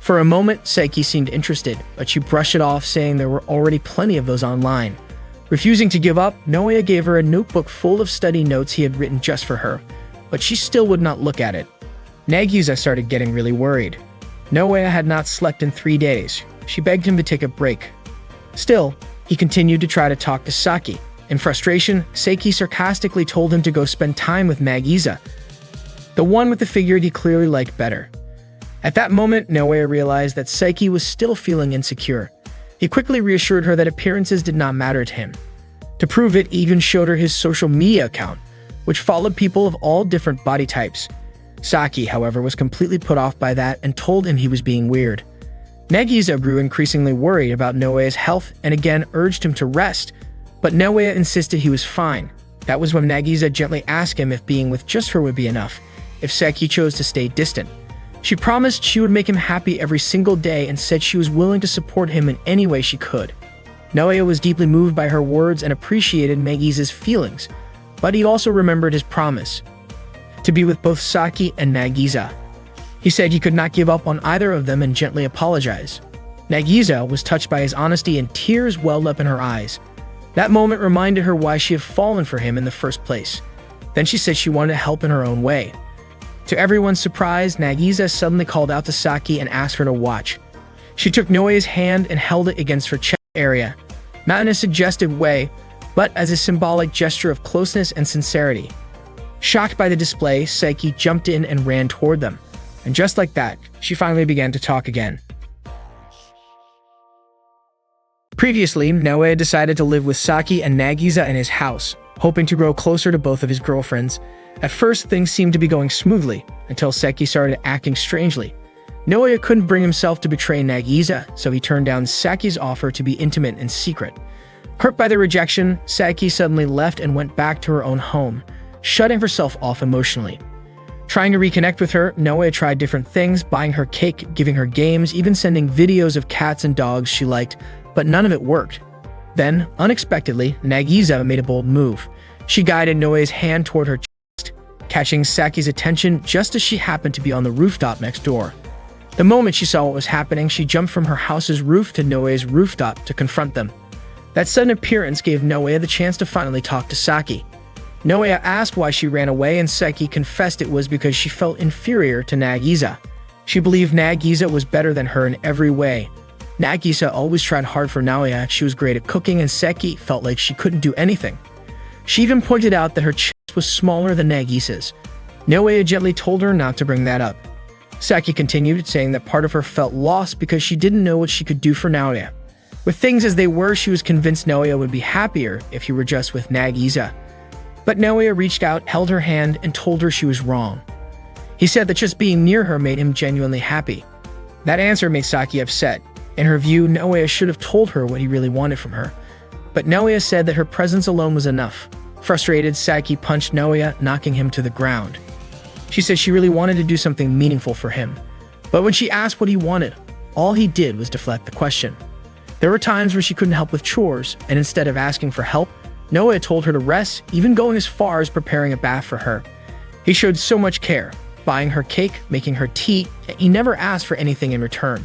For a moment, Saiki seemed interested, but she brushed it off, saying there were already plenty of those online. Refusing to give up, Naoya gave her a notebook full of study notes he had written just for her, but she still would not look at it. Nagisa started getting really worried. Naoya had not slept in 3 days. She begged him to take a break. Still, he continued to try to talk to Saki. In frustration, Saiki sarcastically told him to go spend time with Nagisa, the one with the figure he clearly liked better. At that moment, Naoya realized that Saiki was still feeling insecure. He quickly reassured her that appearances did not matter to him. To prove it, he even showed her his social media account, which followed people of all different body types. Saki, however, was completely put off by that and told him he was being weird. Nagisa grew increasingly worried about Naoya's health and again urged him to rest, but Naoya insisted he was fine. That was when Nagisa gently asked him if being with just her would be enough, if Saki chose to stay distant. She promised she would make him happy every single day and said she was willing to support him in any way she could. Naoya was deeply moved by her words and appreciated Nagisa's feelings, but he also remembered his promise to be with both Saki and Nagisa. He said he could not give up on either of them and gently apologized. Nagisa was touched by his honesty and tears welled up in her eyes. That moment reminded her why she had fallen for him in the first place. Then she said she wanted to help in her own way. To everyone's surprise, Nagisa suddenly called out to Saki and asked her to watch. She took Naoya's hand and held it against her chest area, not in a suggestive way, but as a symbolic gesture of closeness and sincerity. Shocked by the display, Saki jumped in and ran toward them. And just like that, she finally began to talk again. Previously, Naoya decided to live with Saki and Nagisa in his house, hoping to grow closer to both of his girlfriends. At first, things seemed to be going smoothly, until Saki started acting strangely. Naoya couldn't bring himself to betray Nagisa, so he turned down Saki's offer to be intimate in secret. Hurt by the rejection, Saki suddenly left and went back to her own home, shutting herself off emotionally. Trying to reconnect with her, Naoya tried different things, buying her cake, giving her games, even sending videos of cats and dogs she liked, but none of it worked. Then, unexpectedly, Nagisa made a bold move. She guided Naoya's hand toward her chest, catching Saki's attention just as she happened to be on the rooftop next door. The moment she saw what was happening, she jumped from her house's roof to Naoya's rooftop to confront them. That sudden appearance gave Naoya the chance to finally talk to Saki. Naoya asked why she ran away, and Saki confessed it was because she felt inferior to Nagisa. She believed Nagisa was better than her in every way. Nagisa always tried hard for Naoya. She was great at cooking, and Saki felt like she couldn't do anything. She even pointed out that her chest was smaller than Nagisa's. Naoya gently told her not to bring that up. Saki continued, saying that part of her felt lost because she didn't know what she could do for Naoya. With things as they were, she was convinced Naoya would be happier if he were just with Nagisa. But Naoya reached out, held her hand, and told her she was wrong. He said that just being near her made him genuinely happy. That answer made Saki upset. In her view, Naoya should have told her what he really wanted from her. But Naoya said that her presence alone was enough. Frustrated, Saki punched Naoya, knocking him to the ground. She said she really wanted to do something meaningful for him. But when she asked what he wanted, all he did was deflect the question. There were times where she couldn't help with chores, and instead of asking for help, Naoya told her to rest, even going as far as preparing a bath for her. He showed so much care, buying her cake, making her tea, and he never asked for anything in return.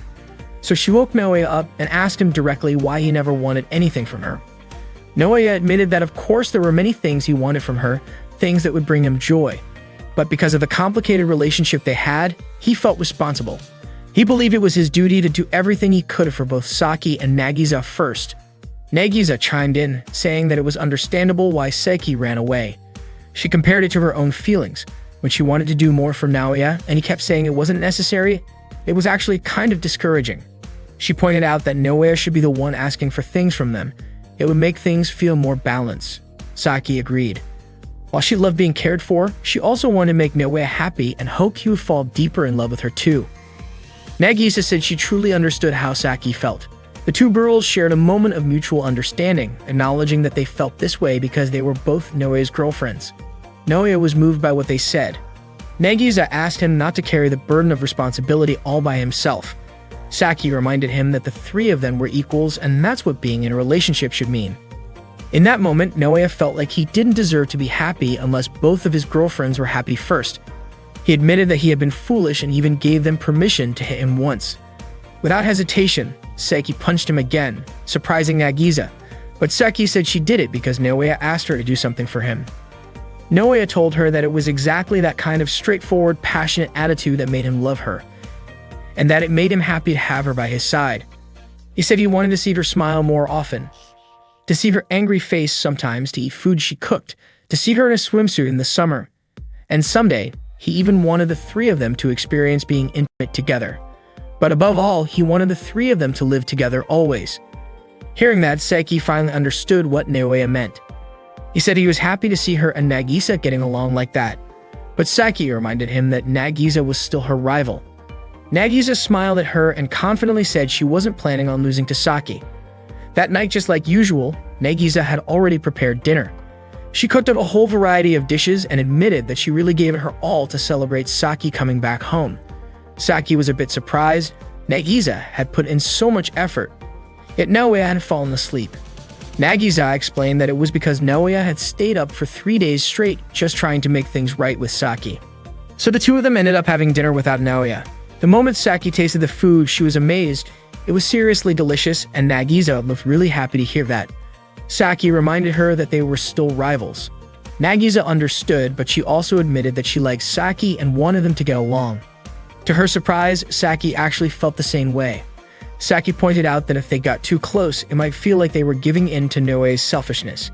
So she woke Naoya up and asked him directly why he never wanted anything from her. Naoya admitted that of course there were many things he wanted from her, things that would bring him joy. But because of the complicated relationship they had, he felt responsible. He believed it was his duty to do everything he could for both Saki and Nagisa first. Nagisa chimed in, saying that it was understandable why Saki ran away. She compared it to her own feelings. When she wanted to do more for Naoya, and he kept saying it wasn't necessary, it was actually kind of discouraging. She pointed out that Naoya should be the one asking for things from them. It would make things feel more balanced. Saki agreed. While she loved being cared for, she also wanted to make Naoya happy and hoped he would fall deeper in love with her too. Nagisa said she truly understood how Saki felt. The two girls shared a moment of mutual understanding, acknowledging that they felt this way because they were both Naoya's girlfriends. Naoya was moved by what they said. Nagisa asked him not to carry the burden of responsibility all by himself. Saki reminded him that the three of them were equals, and that's what being in a relationship should mean. In that moment, Naoya felt like he didn't deserve to be happy unless both of his girlfriends were happy first. He admitted that he had been foolish and even gave them permission to hit him once. Without hesitation, Saki punched him again, surprising Nagisa, but Saki said she did it because Naoya asked her to do something for him. Naoya told her that it was exactly that kind of straightforward, passionate attitude that made him love her, and that it made him happy to have her by his side. He said he wanted to see her smile more often, to see her angry face sometimes, to eat food she cooked, to see her in a swimsuit in the summer, and someday, he even wanted the three of them to experience being intimate together. But above all, he wanted the three of them to live together always. Hearing that, Saki finally understood what Naoya meant. He said he was happy to see her and Nagisa getting along like that, but Saki reminded him that Nagisa was still her rival. Nagisa smiled at her and confidently said she wasn't planning on losing to Saki. That night, just like usual, Nagisa had already prepared dinner. She cooked up a whole variety of dishes and admitted that she really gave it her all to celebrate Saki coming back home. Saki was a bit surprised. Nagisa had put in so much effort, yet Naoya had fallen asleep. Nagisa explained that it was because Naoya had stayed up for 3 days straight just trying to make things right with Saki. So the two of them ended up having dinner without Naoya. The moment Saki tasted the food, she was amazed. It was seriously delicious, and Nagisa looked really happy to hear that. Saki reminded her that they were still rivals. Nagisa understood, but she also admitted that she liked Saki and wanted them to get along. To her surprise, Saki actually felt the same way. Saki pointed out that if they got too close, it might feel like they were giving in to Naoya's selfishness.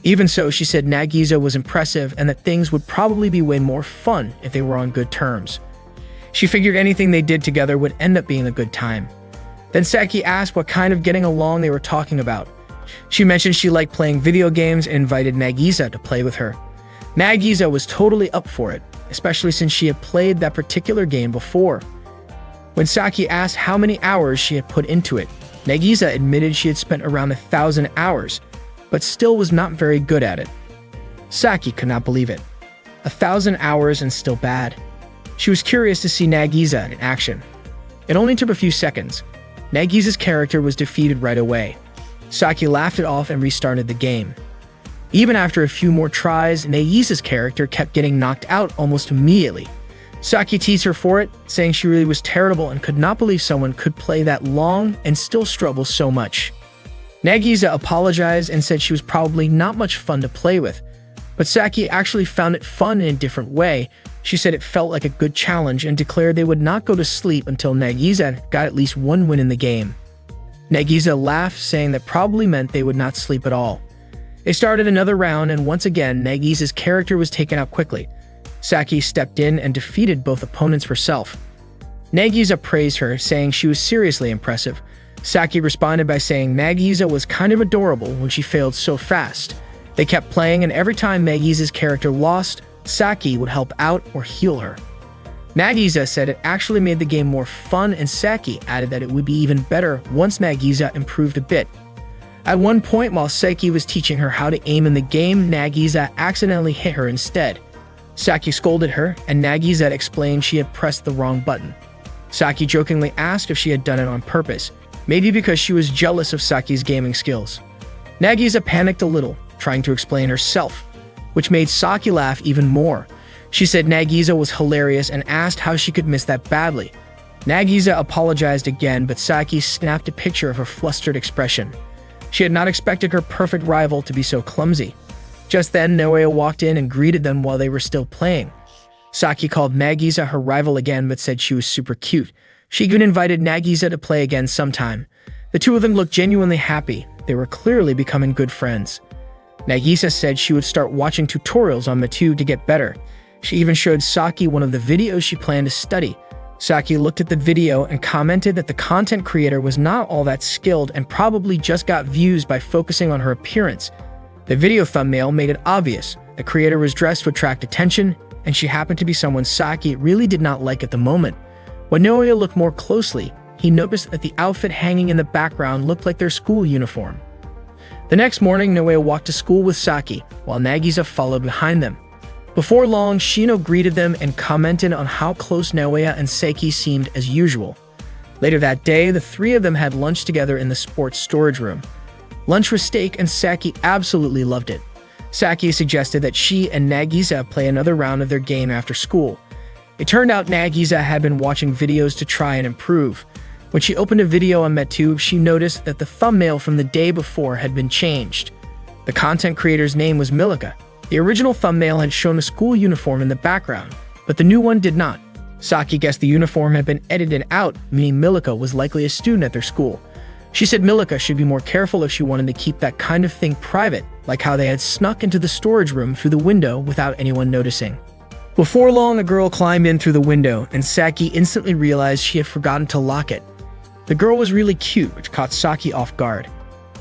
Even so, she said Nagisa was impressive and that things would probably be way more fun if they were on good terms. She figured anything they did together would end up being a good time. Then Saki asked what kind of getting along they were talking about. She mentioned she liked playing video games and invited Nagisa to play with her. Nagisa was totally up for it, especially since she had played that particular game before. When Saki asked how many hours she had put into it, Nagisa admitted she had spent around 1,000 hours, but still was not very good at it. Saki could not believe it. 1,000 hours and still bad. She was curious to see Nagisa in action. It only took a few seconds. Nagisa's character was defeated right away. Saki laughed it off and restarted the game. Even after a few more tries, Nagisa's character kept getting knocked out almost immediately. Saki teased her for it, saying she really was terrible and could not believe someone could play that long and still struggle so much. Nagisa apologized and said she was probably not much fun to play with, but Saki actually found it fun in a different way. She said it felt like a good challenge and declared they would not go to sleep until Nagisa got at least one win in the game. Nagisa laughed, saying that probably meant they would not sleep at all. They started another round, and once again, Nagisa's character was taken out quickly. Saki stepped in and defeated both opponents herself. Nagisa praised her, saying she was seriously impressive. Saki responded by saying Nagisa was kind of adorable when she failed so fast. They kept playing, and every time Nagisa's character lost, Saki would help out or heal her. Nagisa said it actually made the game more fun, and Saki added that it would be even better once Nagisa improved a bit. At one point, while Saki was teaching her how to aim in the game, Nagisa accidentally hit her instead. Saki scolded her, and Nagisa explained she had pressed the wrong button. Saki jokingly asked if she had done it on purpose, maybe because she was jealous of Saki's gaming skills. Nagisa panicked a little, trying to explain herself, which made Saki laugh even more. She said Nagisa was hilarious and asked how she could miss that badly. Nagisa apologized again, but Saki snapped a picture of her flustered expression. She had not expected her perfect rival to be so clumsy. Just then, Naoya walked in and greeted them while they were still playing. Saki called Nagisa her rival again, but said she was super cute. She even invited Nagisa to play again sometime. The two of them looked genuinely happy. They were clearly becoming good friends. Nagisa said she would start watching tutorials on Matu to get better. She even showed Saki one of the videos she planned to study. Saki looked at the video and commented that the content creator was not all that skilled and probably just got views by focusing on her appearance. The video thumbnail made it obvious the creator was dressed to attract attention, and she happened to be someone Saki really did not like at the moment. When Naoya looked more closely, he noticed that the outfit hanging in the background looked like their school uniform. The next morning, Naoya walked to school with Saki, while Nagisa followed behind them. Before long, Shino greeted them and commented on how close Naoya and Saki seemed as usual. Later that day, the three of them had lunch together in the sports storage room. Lunch was steak and Saki absolutely loved it. Saki suggested that she and Nagisa play another round of their game after school. It turned out Nagisa had been watching videos to try and improve. When she opened a video on MedTube, she noticed that the thumbnail from the day before had been changed. The content creator's name was Milika. The original thumbnail had shown a school uniform in the background, but the new one did not. Saki guessed the uniform had been edited out, meaning Milika was likely a student at their school. She said Milika should be more careful if she wanted to keep that kind of thing private, like how they had snuck into the storage room through the window without anyone noticing. Before long, the girl climbed in through the window, and Saki instantly realized she had forgotten to lock it. The girl was really cute, which caught Saki off guard.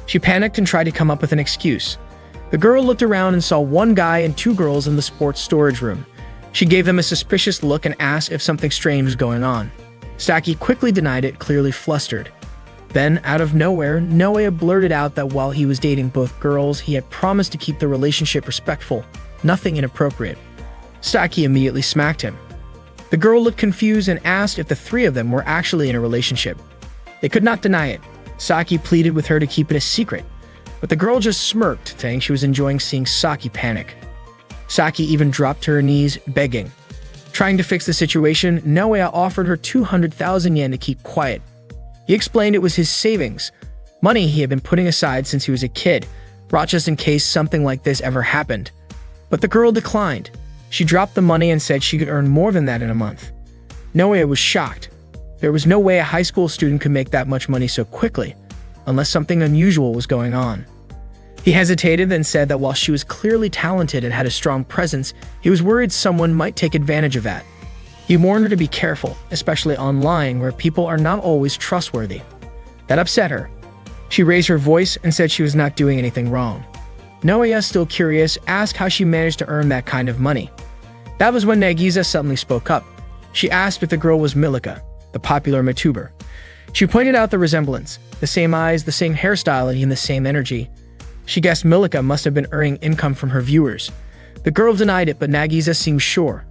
She panicked and tried to come up with an excuse. The girl looked around and saw one guy and two girls in the sports storage room. She gave them a suspicious look and asked if something strange was going on. Saki quickly denied it, clearly flustered. Then, out of nowhere, Naoya blurted out that while he was dating both girls, he had promised to keep the relationship respectful, nothing inappropriate. Saki immediately smacked him. The girl looked confused and asked if the three of them were actually in a relationship. They could not deny it. Saki pleaded with her to keep it a secret, but the girl just smirked, saying she was enjoying seeing Saki panic. Saki even dropped to her knees, begging. Trying to fix the situation, Naoya offered her 200,000 yen to keep quiet. He explained it was his savings, money he had been putting aside since he was a kid, brought just in case something like this ever happened. But the girl declined. She dropped the money and said she could earn more than that in a month. Naoya was shocked. There was no way a high school student could make that much money so quickly, unless something unusual was going on. He hesitated and said that while she was clearly talented and had a strong presence, he was worried someone might take advantage of that. He warned her to be careful, especially online where people are not always trustworthy. That upset her. She raised her voice and said she was not doing anything wrong. Naoya, still curious, asked how she managed to earn that kind of money. That was when Nagisa suddenly spoke up. She asked if the girl was Milika, the popular MedTuber. She pointed out the resemblance, the same eyes, the same hairstyle, and even the same energy. She guessed Milika must have been earning income from her viewers. The girl denied it, but Nagisa seemed sure.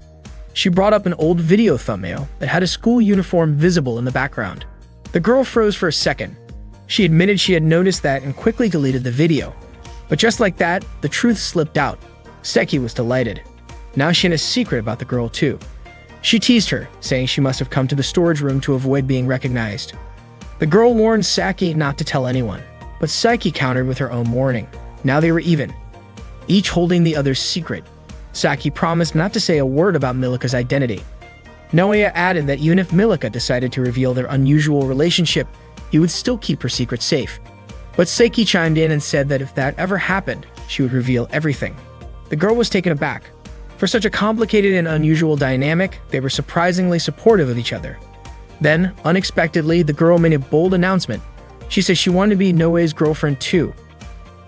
She brought up an old video thumbnail that had a school uniform visible in the background. The girl froze for a second. She admitted she had noticed that and quickly deleted the video. But just like that, the truth slipped out. Seki was delighted. Now she had a secret about the girl too. She teased her, saying she must have come to the storage room to avoid being recognized. The girl warned Saki not to tell anyone, but Saki countered with her own warning. Now they were even, each holding the other's secret. Saki promised not to say a word about Milika's identity. Naoya added that even if Milika decided to reveal their unusual relationship, he would still keep her secret safe. But Seki chimed in and said that if that ever happened, she would reveal everything. The girl was taken aback. For such a complicated and unusual dynamic, they were surprisingly supportive of each other. Then, unexpectedly, the girl made a bold announcement. She said she wanted to be Noe's girlfriend too.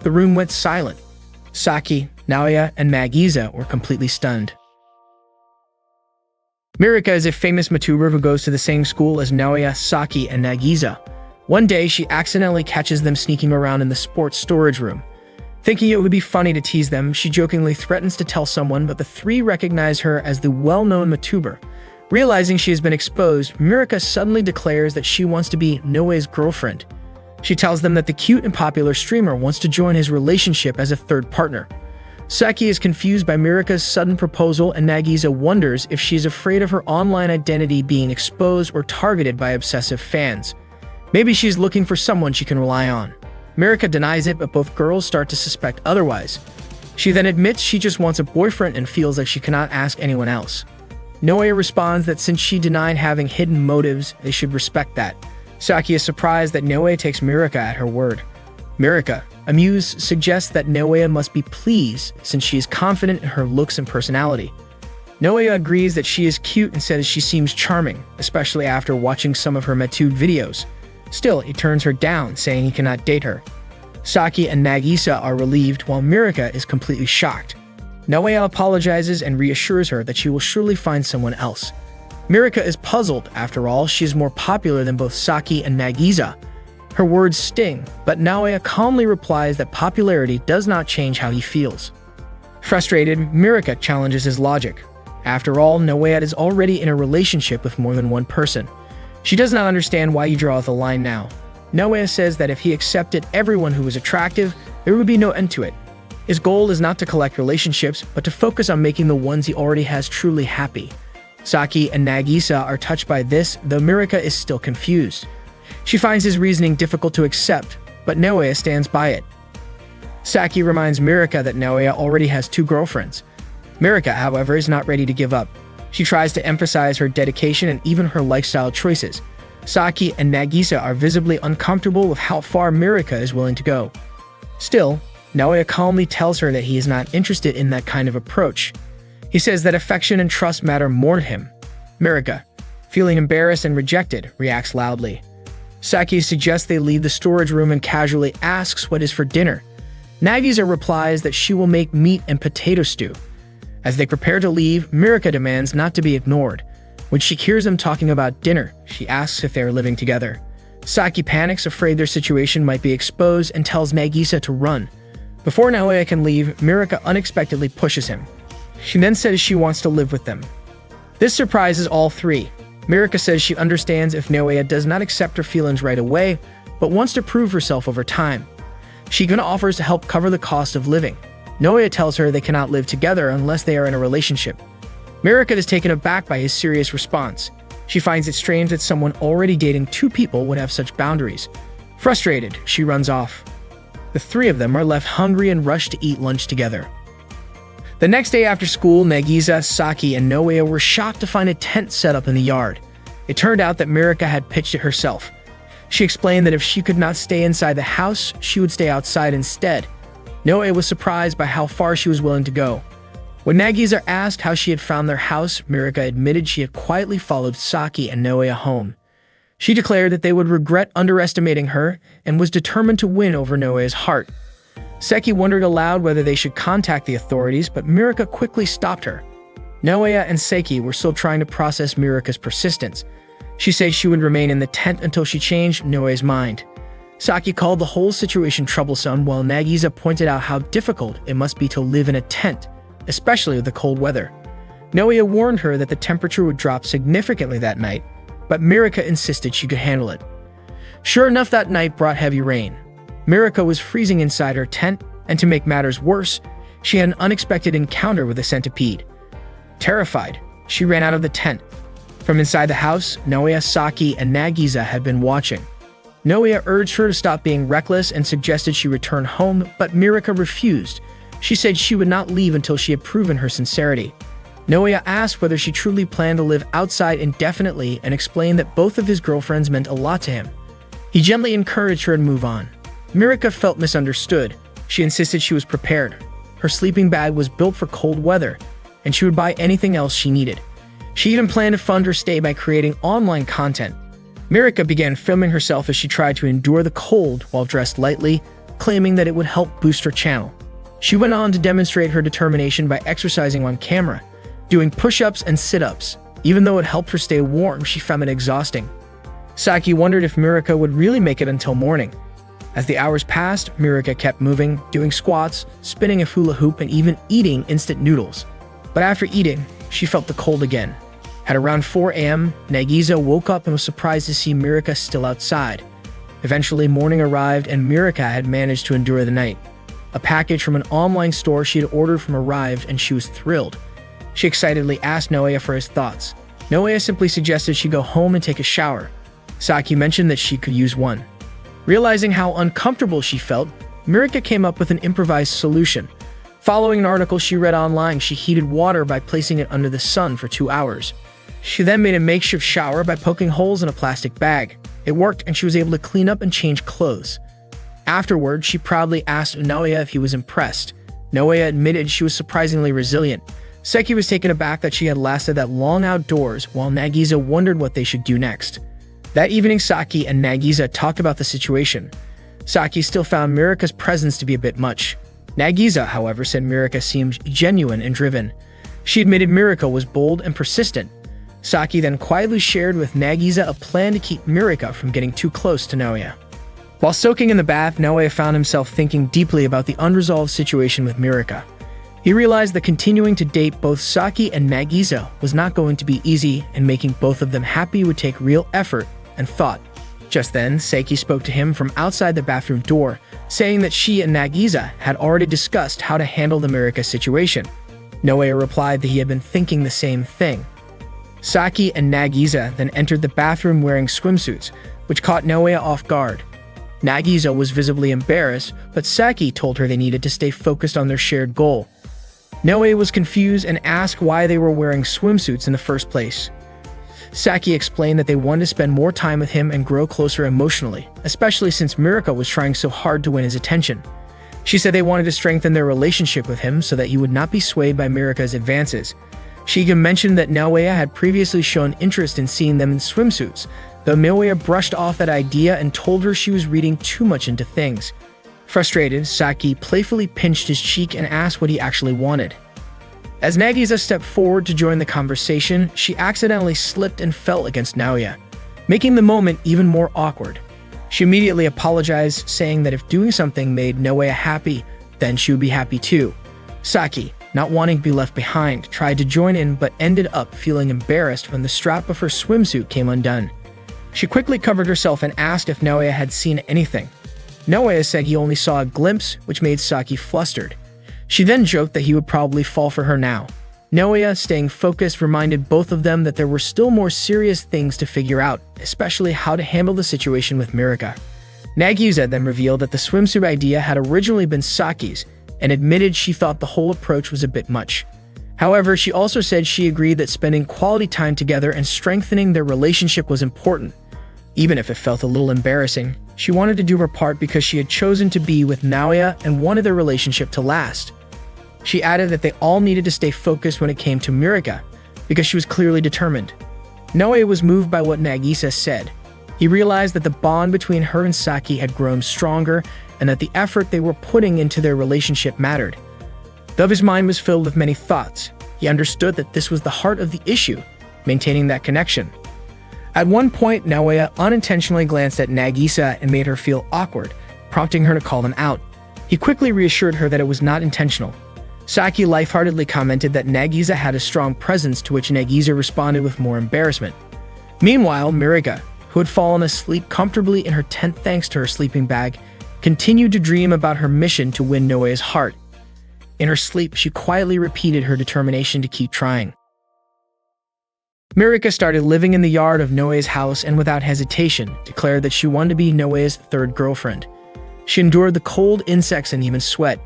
The room went silent. Saki, Naoya, and Nagisa were completely stunned. Mirika is a famous MedTuber who goes to the same school as Naoya, Saki, and Nagisa. One day, she accidentally catches them sneaking around in the sports storage room. Thinking it would be funny to tease them, she jokingly threatens to tell someone, but the three recognize her as the well-known MedTuber. Realizing she has been exposed, Mirika suddenly declares that she wants to be Noe's girlfriend. She tells them that the cute and popular streamer wants to join his relationship as a third partner. Saki is confused by Mirika's sudden proposal, and Nagisa wonders if she is afraid of her online identity being exposed or targeted by obsessive fans. Maybe she's looking for someone she can rely on. Mirika denies it, but both girls start to suspect otherwise. She then admits she just wants a boyfriend and feels like she cannot ask anyone else. Naoya responds that since she denied having hidden motives, they should respect that. Saki is surprised that Naoya takes Mirika at her word. Mirika, amused, suggests that Naoya must be pleased since she is confident in her looks and personality. Naoya agrees that she is cute and says she seems charming, especially after watching some of her MedTube videos. Still, he turns her down, saying he cannot date her. Saki and Nagisa are relieved, while Mirika is completely shocked. Naoya apologizes and reassures her that she will surely find someone else. Mirika is puzzled. After all, she is more popular than both Saki and Nagisa. Her words sting, but Naoya calmly replies that popularity does not change how he feels. Frustrated, Mirika challenges his logic. After all, Naoya is already in a relationship with more than one person. She does not understand why you draw the line now. Naoya says that if he accepted everyone who was attractive, there would be no end to it. His goal is not to collect relationships, but to focus on making the ones he already has truly happy. Saki and Nagisa are touched by this, though Mirika is still confused. She finds his reasoning difficult to accept, but Naoya stands by it. Saki reminds Mirika that Naoya already has 2 girlfriends. Mirika, however, is not ready to give up. She tries to emphasize her dedication and even her lifestyle choices. Saki and Nagisa are visibly uncomfortable with how far Mirika is willing to go. Still, Naoya calmly tells her that he is not interested in that kind of approach. He says that affection and trust matter more to him. Mirika, feeling embarrassed and rejected, reacts loudly. Saki suggests they leave the storage room and casually asks what is for dinner. Nagisa replies that she will make meat and potato stew. As they prepare to leave, Mirika demands not to be ignored. When she hears them talking about dinner, she asks if they are living together. Saki panics, afraid their situation might be exposed, and tells Nagisa to run. Before Naoya can leave, Mirika unexpectedly pushes him. She then says she wants to live with them. This surprises all 3. Mirika says she understands if Naoya does not accept her feelings right away, but wants to prove herself over time. She even offers to help cover the cost of living. Naoya tells her they cannot live together unless they are in a relationship. Mirika is taken aback by his serious response. She finds it strange that someone already dating 2 people would have such boundaries. Frustrated, she runs off. The 3 of them are left hungry and rush to eat lunch together. The next day after school, Nagisa, Saki, and Naoya were shocked to find a tent set up in the yard. It turned out that Mirika had pitched it herself. She explained that if she could not stay inside the house, she would stay outside instead. Naoya was surprised by how far she was willing to go. When Nagisa asked how she had found their house, Mirika admitted she had quietly followed Saki and Naoya home. She declared that they would regret underestimating her and was determined to win over Naoya's heart. Seki wondered aloud whether they should contact the authorities, but Mirika quickly stopped her. Naoya and Seki were still trying to process Mirika's persistence. She said she would remain in the tent until she changed Naoya's mind. Saki called the whole situation troublesome, while Nagisa pointed out how difficult it must be to live in a tent, especially with the cold weather. Naoya warned her that the temperature would drop significantly that night, but Mirika insisted she could handle it. Sure enough, that night brought heavy rain. Mirika was freezing inside her tent, and to make matters worse, she had an unexpected encounter with a centipede. Terrified, she ran out of the tent. From inside the house, Naoya, Saki, and Nagisa had been watching. Naoya urged her to stop being reckless and suggested she return home, but Mirika refused. She said she would not leave until she had proven her sincerity. Naoya asked whether she truly planned to live outside indefinitely and explained that both of his girlfriends meant a lot to him. He gently encouraged her to move on. Mirika felt misunderstood. She insisted she was prepared. Her sleeping bag was built for cold weather, and she would buy anything else she needed. She even planned to fund her stay by creating online content. Mirika began filming herself as she tried to endure the cold while dressed lightly, claiming that it would help boost her channel. She went on to demonstrate her determination by exercising on camera, doing push-ups and sit-ups. Even though it helped her stay warm, she found it exhausting. Saki wondered if Mirika would really make it until morning. As the hours passed, Mirika kept moving, doing squats, spinning a hula hoop, and even eating instant noodles. But after eating, she felt the cold again. At around 4 a.m., Nagisa woke up and was surprised to see Mirika still outside. Eventually, morning arrived and Mirika had managed to endure the night. A package from an online store she had ordered from arrived and she was thrilled. She excitedly asked Naoya for his thoughts. Naoya simply suggested she go home and take a shower. Saki mentioned that she could use one. Realizing how uncomfortable she felt, Mirika came up with an improvised solution. Following an article she read online, she heated water by placing it under the sun for 2 hours. She then made a makeshift shower by poking holes in a plastic bag. It worked, and she was able to clean up and change clothes. Afterward, she proudly asked Naoya if he was impressed. Naoya admitted she was surprisingly resilient. Seki was taken aback that she had lasted that long outdoors, while Nagisa wondered what they should do next. That evening, Saki and Nagisa talked about the situation. Saki still found Mirika's presence to be a bit much. Nagisa, however, said Mirika seemed genuine and driven. She admitted Mirika was bold and persistent. Saki then quietly shared with Nagisa a plan to keep Mirika from getting too close to Naoya. While soaking in the bath, Naoya found himself thinking deeply about the unresolved situation with Mirika. He realized that continuing to date both Saki and Nagisa was not going to be easy, and making both of them happy would take real effort and thought. Just then, Saki spoke to him from outside the bathroom door, saying that she and Nagisa had already discussed how to handle the Mirika situation. Naoya replied that he had been thinking the same thing. Saki and Nagisa then entered the bathroom wearing swimsuits, which caught Naoya off guard. Nagisa was visibly embarrassed, but Saki told her they needed to stay focused on their shared goal. Naoya was confused and asked why they were wearing swimsuits in the first place. Saki explained that they wanted to spend more time with him and grow closer emotionally, especially since Mirika was trying so hard to win his attention. She said they wanted to strengthen their relationship with him so that he would not be swayed by Mirika's advances. She even mentioned that Naoya had previously shown interest in seeing them in swimsuits, though Naoya brushed off that idea and told her she was reading too much into things. Frustrated, Saki playfully pinched his cheek and asked what he actually wanted. As Nagisa stepped forward to join the conversation, she accidentally slipped and fell against Naoya, making the moment even more awkward. She immediately apologized, saying that if doing something made Naoya happy, then she would be happy too. Saki, not wanting to be left behind, tried to join in but ended up feeling embarrassed when the strap of her swimsuit came undone. She quickly covered herself and asked if Naoya had seen anything. Naoya said he only saw a glimpse, which made Saki flustered. She then joked that he would probably fall for her now. Naoya, staying focused, reminded both of them that there were still more serious things to figure out, especially how to handle the situation with Mirika. Nagisa then revealed that the swimsuit idea had originally been Saki's, and admitted she thought the whole approach was a bit much. However, she also said she agreed that spending quality time together and strengthening their relationship was important. Even if it felt a little embarrassing, she wanted to do her part because she had chosen to be with Naoya and wanted their relationship to last. She added that they all needed to stay focused when it came to Mirika, because she was clearly determined. Naoya was moved by what Nagisa said. He realized that the bond between her and Saki had grown stronger, and that the effort they were putting into their relationship mattered. Though his mind was filled with many thoughts, he understood that this was the heart of the issue, maintaining that connection. At one point, Naoya unintentionally glanced at Nagisa and made her feel awkward, prompting her to call them out. He quickly reassured her that it was not intentional. Saki lightheartedly commented that Nagisa had a strong presence, to which Nagisa responded with more embarrassment. Meanwhile, Mirika, who had fallen asleep comfortably in her tent thanks to her sleeping bag, continued to dream about her mission to win Naoya's heart. In her sleep, she quietly repeated her determination to keep trying. Mirika started living in the yard of Naoya's house and without hesitation declared that she wanted to be Naoya's third girlfriend. She endured the cold, insects, and even sweat.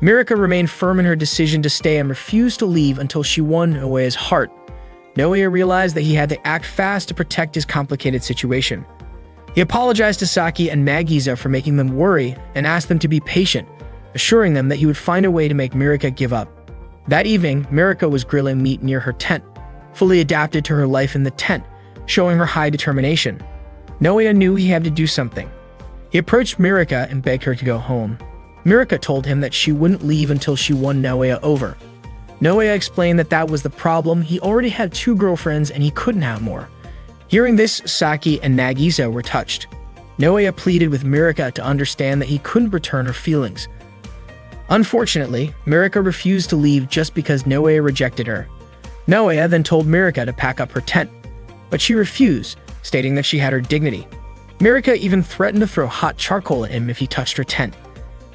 Mirika remained firm in her decision to stay and refused to leave until she won Naoya's heart. Naoya realized that he had to act fast to protect his complicated situation. He apologized to Saki and Nagisa for making them worry and asked them to be patient, assuring them that he would find a way to make Mirika give up. That evening, Mirika was grilling meat near her tent, fully adapted to her life in the tent, showing her high determination. Naoya knew he had to do something. He approached Mirika and begged her to go home. Mirika told him that she wouldn't leave until she won Naoya over. Naoya explained that that was the problem. He already had 2 girlfriends and he couldn't have more. Hearing this, Saki and Nagisa were touched. Naoya pleaded with Mirika to understand that he couldn't return her feelings. Unfortunately, Mirika refused to leave just because Naoya rejected her. Naoya then told Mirika to pack up her tent, but she refused, stating that she had her dignity. Mirika even threatened to throw hot charcoal at him if he touched her tent.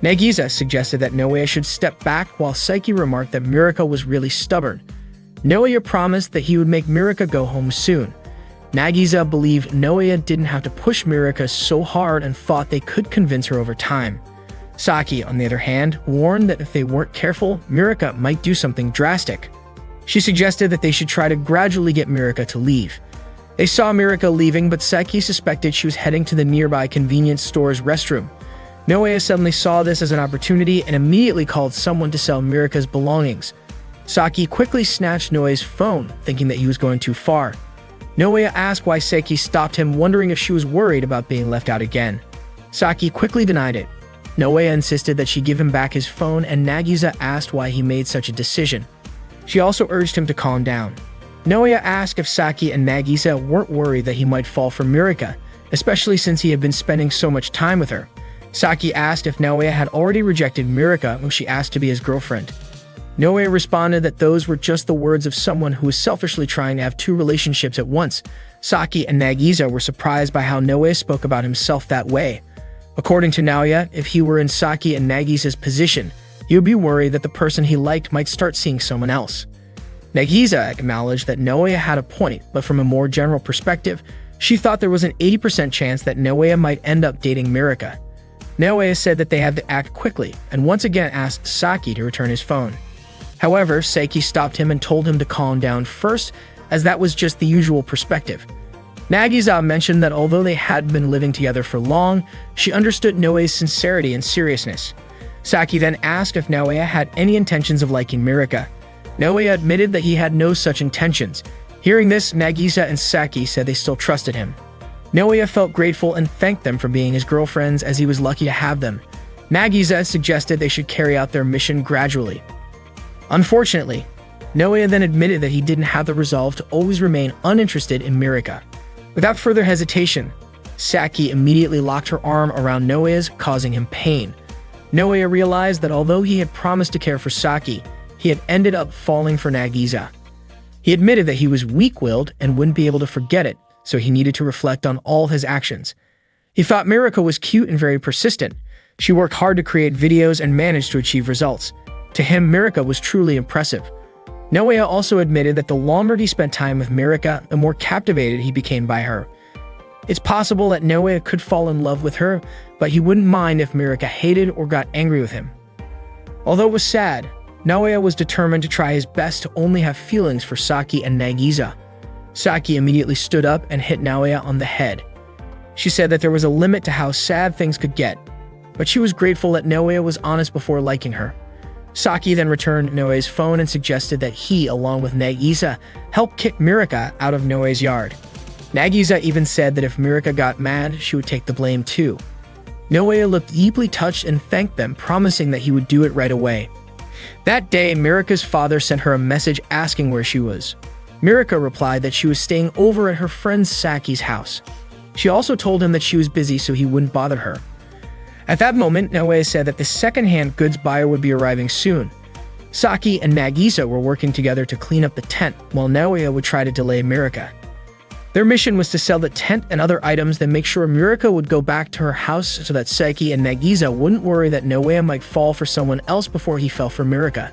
Nagisa suggested that Naoya should step back, while Saki remarked that Mirika was really stubborn. Naoya promised that he would make Mirika go home soon. Nagisa believed Naoya didn't have to push Mirika so hard and thought they could convince her over time. Saki, on the other hand, warned that if they weren't careful, Mirika might do something drastic. She suggested that they should try to gradually get Mirika to leave. They saw Mirika leaving, but Saki suspected she was heading to the nearby convenience store's restroom. Naoya suddenly saw this as an opportunity and immediately called someone to sell Mirika's belongings. Saki quickly snatched Naoya's phone, thinking that he was going too far. Naoya asked why Saki stopped him, wondering if she was worried about being left out again. Saki quickly denied it. Naoya insisted that she give him back his phone, and Nagisa asked why he made such a decision. She also urged him to calm down. Naoya asked if Saki and Nagisa weren't worried that he might fall for Mirika, especially since he had been spending so much time with her. Saki asked if Naoya had already rejected Mirika when she asked to be his girlfriend. Naoya responded that those were just the words of someone who was selfishly trying to have two relationships at once. Saki and Nagisa were surprised by how Naoya spoke about himself that way. According to Naoya, if he were in Saki and Nagisa's position, he would be worried that the person he liked might start seeing someone else. Nagisa acknowledged that Naoya had a point, but from a more general perspective, she thought there was an 80% chance that Naoya might end up dating Mirika. Naoya said that they had to act quickly, and once again asked Saki to return his phone. However, Saki stopped him and told him to calm down first, as that was just the usual perspective. Nagisa mentioned that although they had been living together for long, she understood Naoya's sincerity and seriousness. Saki then asked if Naoya had any intentions of liking Mirika. Naoya admitted that he had no such intentions. Hearing this, Nagisa and Saki said they still trusted him. Naoya felt grateful and thanked them for being his girlfriends, as he was lucky to have them. Nagisa suggested they should carry out their mission gradually. Unfortunately, Naoya then admitted that he didn't have the resolve to always remain uninterested in Mirika. Without further hesitation, Saki immediately locked her arm around Naoya's, causing him pain. Naoya realized that although he had promised to care for Saki, he had ended up falling for Nagisa. He admitted that he was weak-willed and wouldn't be able to forget it, so he needed to reflect on all his actions. He thought Mirika was cute and very persistent. She worked hard to create videos and managed to achieve results. To him, Mirika was truly impressive. Naoya also admitted that the longer he spent time with Mirika, the more captivated he became by her. It's possible that Naoya could fall in love with her, but he wouldn't mind if Mirika hated or got angry with him. Although it was sad, Naoya was determined to try his best to only have feelings for Saki and Nagisa. Saki immediately stood up and hit Naoya on the head. She said that there was a limit to how sad things could get, but she was grateful that Naoya was honest before liking her. Saki then returned Naoya's phone and suggested that he, along with Nagisa, help kick Mirika out of Naoya's yard. Nagisa even said that if Mirika got mad, she would take the blame too. Naoya looked deeply touched and thanked them, promising that he would do it right away. That day, Mirika's father sent her a message asking where she was. Mirika replied that she was staying over at her friend Saki's house. She also told him that she was busy so he wouldn't bother her. At that moment, Naoya said that the second-hand goods buyer would be arriving soon. Saki and Nagisa were working together to clean up the tent, while Naoya would try to delay Mirika. Their mission was to sell the tent and other items, then make sure Mirika would go back to her house so that Saki and Nagisa wouldn't worry that Naoya might fall for someone else before he fell for Mirika.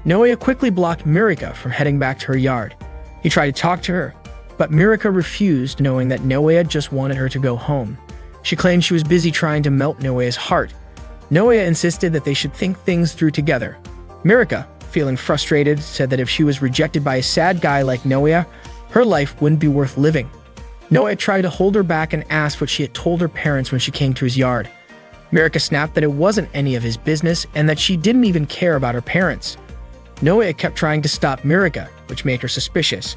Naoya quickly blocked Mirika from heading back to her yard. He tried to talk to her, but Mirika refused, knowing that Naoya just wanted her to go home. She claimed she was busy trying to melt Naoya's heart. Naoya insisted that they should think things through together. Mirika, feeling frustrated, said that if she was rejected by a sad guy like Naoya, her life wouldn't be worth living. Naoya tried to hold her back and asked what she had told her parents when she came to his yard. Mirika snapped that it wasn't any of his business and that she didn't even care about her parents. Naoya kept trying to stop Mirika, which made her suspicious.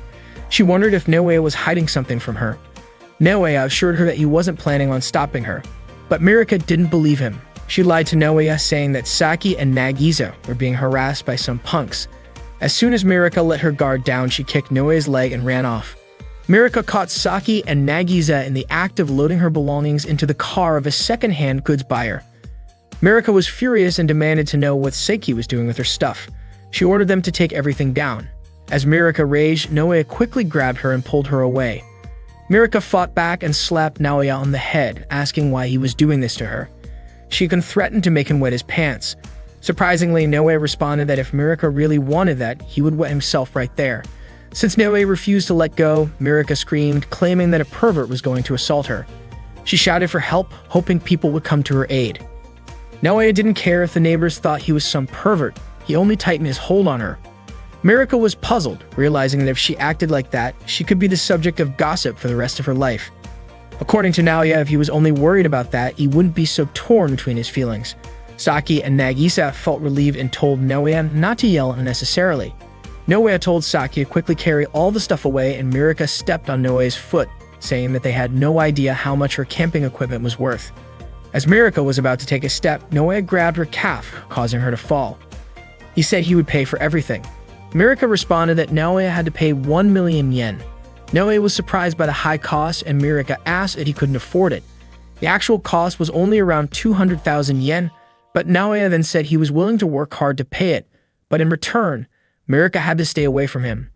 She wondered if Naoya was hiding something from her. Naoya assured her that he wasn't planning on stopping her, but Mirika didn't believe him. She lied to Naoya, saying that Saki and Nagisa were being harassed by some punks. As soon as Mirika let her guard down, she kicked Naoya's leg and ran off. Mirika caught Saki and Nagisa in the act of loading her belongings into the car of a second-hand goods buyer. Mirika was furious and demanded to know what Saki was doing with her stuff. She ordered them to take everything down. As Mirika raged, Naoya quickly grabbed her and pulled her away. Mirika fought back and slapped Naoya on the head, asking why he was doing this to her. She even threatened to make him wet his pants. Surprisingly, Naoya responded that if Mirika really wanted that, he would wet himself right there. Since Naoya refused to let go, Mirika screamed, claiming that a pervert was going to assault her. She shouted for help, hoping people would come to her aid. Naoya didn't care if the neighbors thought he was some pervert. He only tightened his hold on her. Mirika was puzzled, realizing that if she acted like that, she could be the subject of gossip for the rest of her life. According to Naoya, if he was only worried about that, he wouldn't be so torn between his feelings. Saki and Nagisa felt relieved and told Naoya not to yell unnecessarily. Naoya told Saki to quickly carry all the stuff away, and Mirika stepped on Naoya's foot, saying that they had no idea how much her camping equipment was worth. As Mirika was about to take a step, Naoya grabbed her calf, causing her to fall. He said he would pay for everything. Mirika responded that Naoya had to pay 1 million yen. Naoya was surprised by the high cost, and Mirika asked that he couldn't afford it. The actual cost was only around 200,000 yen, but Naoya then said he was willing to work hard to pay it, but in return, Mirika had to stay away from him.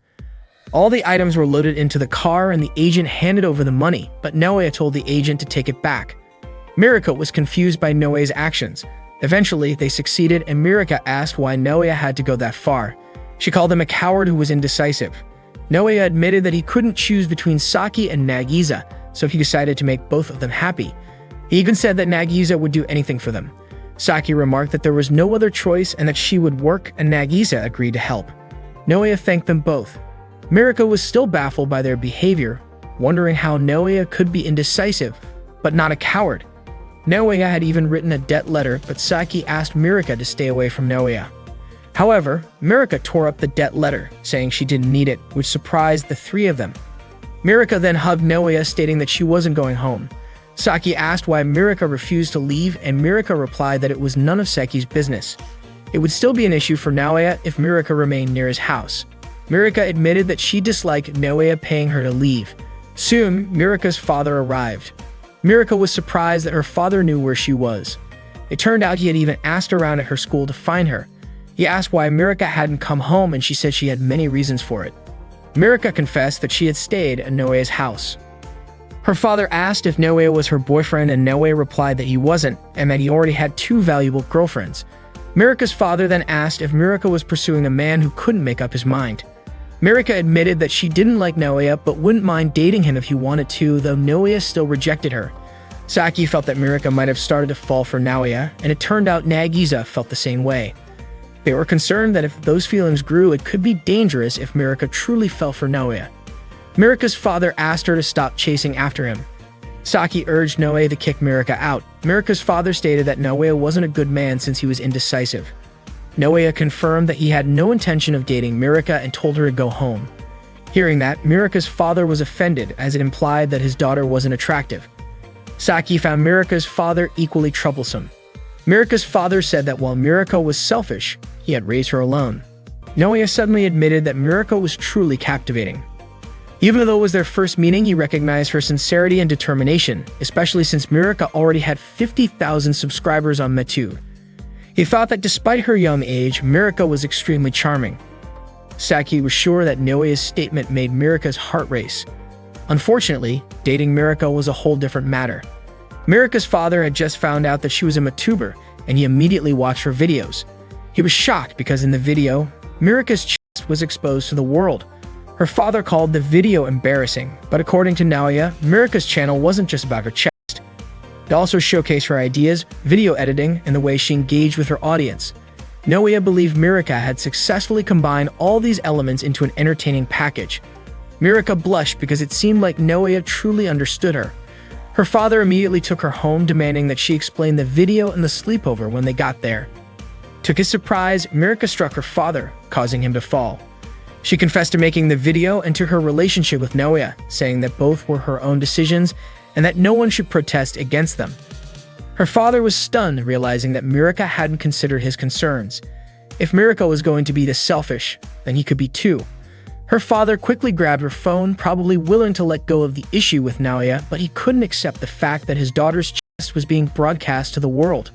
All the items were loaded into the car and the agent handed over the money, but Naoya told the agent to take it back. Mirika was confused by Naoya's actions. Eventually, they succeeded, and Mirika asked why Naoya had to go that far. She called him a coward who was indecisive. Naoya admitted that he couldn't choose between Saki and Nagisa, so he decided to make both of them happy. He even said that Nagisa would do anything for them. Saki remarked that there was no other choice and that she would work, and Nagisa agreed to help. Naoya thanked them both. Mirika was still baffled by their behavior, wondering how Naoya could be indecisive, but not a coward. Naoya had even written a debt letter, but Saki asked Mirika to stay away from Naoya. However, Mirika tore up the debt letter, saying she didn't need it, which surprised the three of them. Mirika then hugged Naoya, stating that she wasn't going home. Saki asked why Mirika refused to leave, and Mirika replied that it was none of Saki's business. It would still be an issue for Naoya if Mirika remained near his house. Mirika admitted that she disliked Naoya paying her to leave. Soon, Mirika's father arrived. Mirika was surprised that her father knew where she was. It turned out he had even asked around at her school to find her. He asked why Mirika hadn't come home, and she said she had many reasons for it. Mirika confessed that she had stayed at Naoya's house. Her father asked if Naoya was her boyfriend, and Naoya replied that he wasn't, and that he already had 2 valuable girlfriends. Mirika's father then asked if Mirika was pursuing a man who couldn't make up his mind. Mirika admitted that she didn't like Naoya but wouldn't mind dating him if he wanted to, though Naoya still rejected her. Saki felt that Mirika might have started to fall for Naoya, and it turned out Nagisa felt the same way. They were concerned that if those feelings grew, it could be dangerous if Mirika truly fell for Naoya. Mirika's father asked her to stop chasing after him. Saki urged Naoya to kick Mirika out. Mirika's father stated that Naoya wasn't a good man since he was indecisive. Naoya confirmed that he had no intention of dating Mirika and told her to go home. Hearing that, Mirika's father was offended, as it implied that his daughter wasn't attractive. Saki found Mirika's father equally troublesome. Mirika's father said that while Mirika was selfish, he had raised her alone. Naoya suddenly admitted that Mirika was truly captivating. Even though it was their first meeting, he recognized her sincerity and determination, especially since Mirika already had 50,000 subscribers on Metu. He thought that despite her young age, Mirika was extremely charming. Saki was sure that Naoya's statement made Mirika's heart race. Unfortunately, dating Mirika was a whole different matter. Mirika's father had just found out that she was a Matuber, and he immediately watched her videos. He was shocked because in the video, Mirika's chest was exposed to the world. Her father called the video embarrassing, but according to Naoya, Mirika's channel wasn't just about her chest. It also showcased her ideas, video editing, and the way she engaged with her audience. Naoya believed Mirika had successfully combined all these elements into an entertaining package. Mirika blushed because it seemed like Naoya truly understood her. Her father immediately took her home, demanding that she explain the video and the sleepover when they got there. To his surprise, Mirika struck her father, causing him to fall. She confessed to making the video and to her relationship with Naoya, saying that both were her own decisions and that no one should protest against them. Her father was stunned, realizing that Mirika hadn't considered his concerns. If Mirika was going to be this selfish, then he could be too. Her father quickly grabbed her phone, probably willing to let go of the issue with Naoya, but he couldn't accept the fact that his daughter's chest was being broadcast to the world.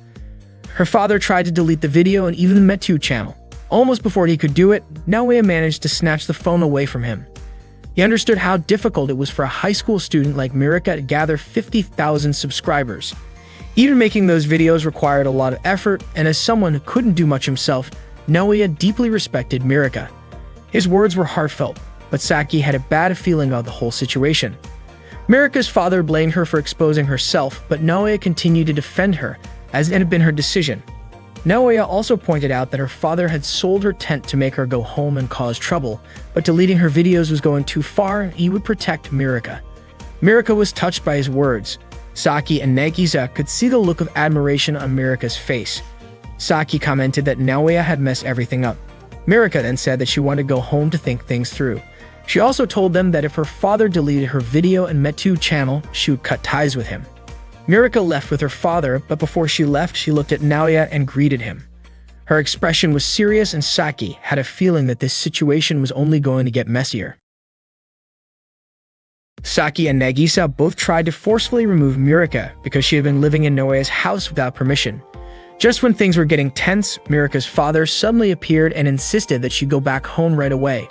Her father tried to delete the video and even the Metu channel. Almost before he could do it, Naoya managed to snatch the phone away from him. He understood how difficult it was for a high school student like Mirika to gather 50,000 subscribers. Even making those videos required a lot of effort, and as someone who couldn't do much himself, Naoya deeply respected Mirika. His words were heartfelt, but Saki had a bad feeling about the whole situation. Mirika's father blamed her for exposing herself, but Naoya continued to defend her, as it had been her decision. Naoya also pointed out that her father had sold her tent to make her go home and cause trouble, but deleting her videos was going too far, and he would protect Mirika. Mirika was touched by his words. Saki and Nagisa could see the look of admiration on Mirika's face. Saki commented that Naoya had messed everything up. Mirika then said that she wanted to go home to think things through. She also told them that if her father deleted her video and Metu channel, she would cut ties with him. Mirika left with her father, but before she left, she looked at Naoya and greeted him. Her expression was serious, and Saki had a feeling that this situation was only going to get messier. Saki and Nagisa both tried to forcefully remove Mirika because she had been living in Naoya's house without permission. Just when things were getting tense, Mirika's father suddenly appeared and insisted that she go back home right away.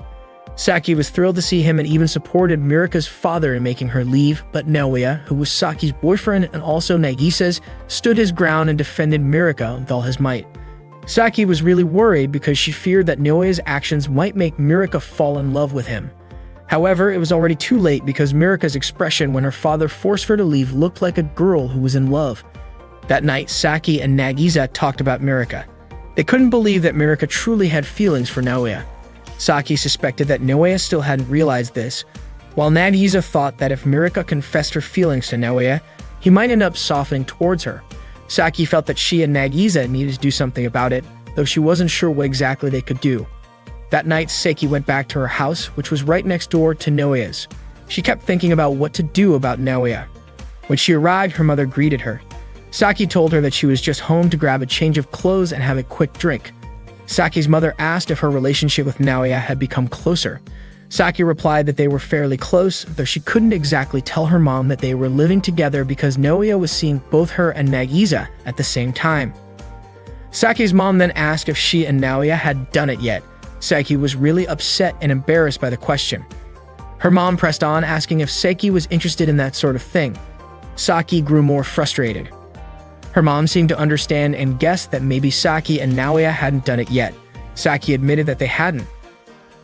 Saki was thrilled to see him and even supported Mirika's father in making her leave, but Naoya, who was Saki's boyfriend and also Nagisa's, stood his ground and defended Mirika with all his might. Saki was really worried because she feared that Naoya's actions might make Mirika fall in love with him. However, it was already too late because Mirika's expression when her father forced her to leave looked like a girl who was in love. That night, Saki and Nagisa talked about Mirika. They couldn't believe that Mirika truly had feelings for Naoya. Saki suspected that Naoya still hadn't realized this, while Nagisa thought that if Mirika confessed her feelings to Naoya, he might end up softening towards her. Saki felt that she and Nagisa needed to do something about it, though she wasn't sure what exactly they could do. That night, Saki went back to her house, which was right next door to Naoya's. She kept thinking about what to do about Naoya. When she arrived, her mother greeted her. Saki told her that she was just home to grab a change of clothes and have a quick drink. Saki's mother asked if her relationship with Naoya had become closer. Saki replied that they were fairly close, though she couldn't exactly tell her mom that they were living together because Naoya was seeing both her and Nagisa at the same time. Saki's mom then asked if she and Naoya had done it yet. Saki was really upset and embarrassed by the question. Her mom pressed on, asking if Saki was interested in that sort of thing. Saki grew more frustrated. Her mom seemed to understand and guessed that maybe Saki and Naoya hadn't done it yet. Saki admitted that they hadn't.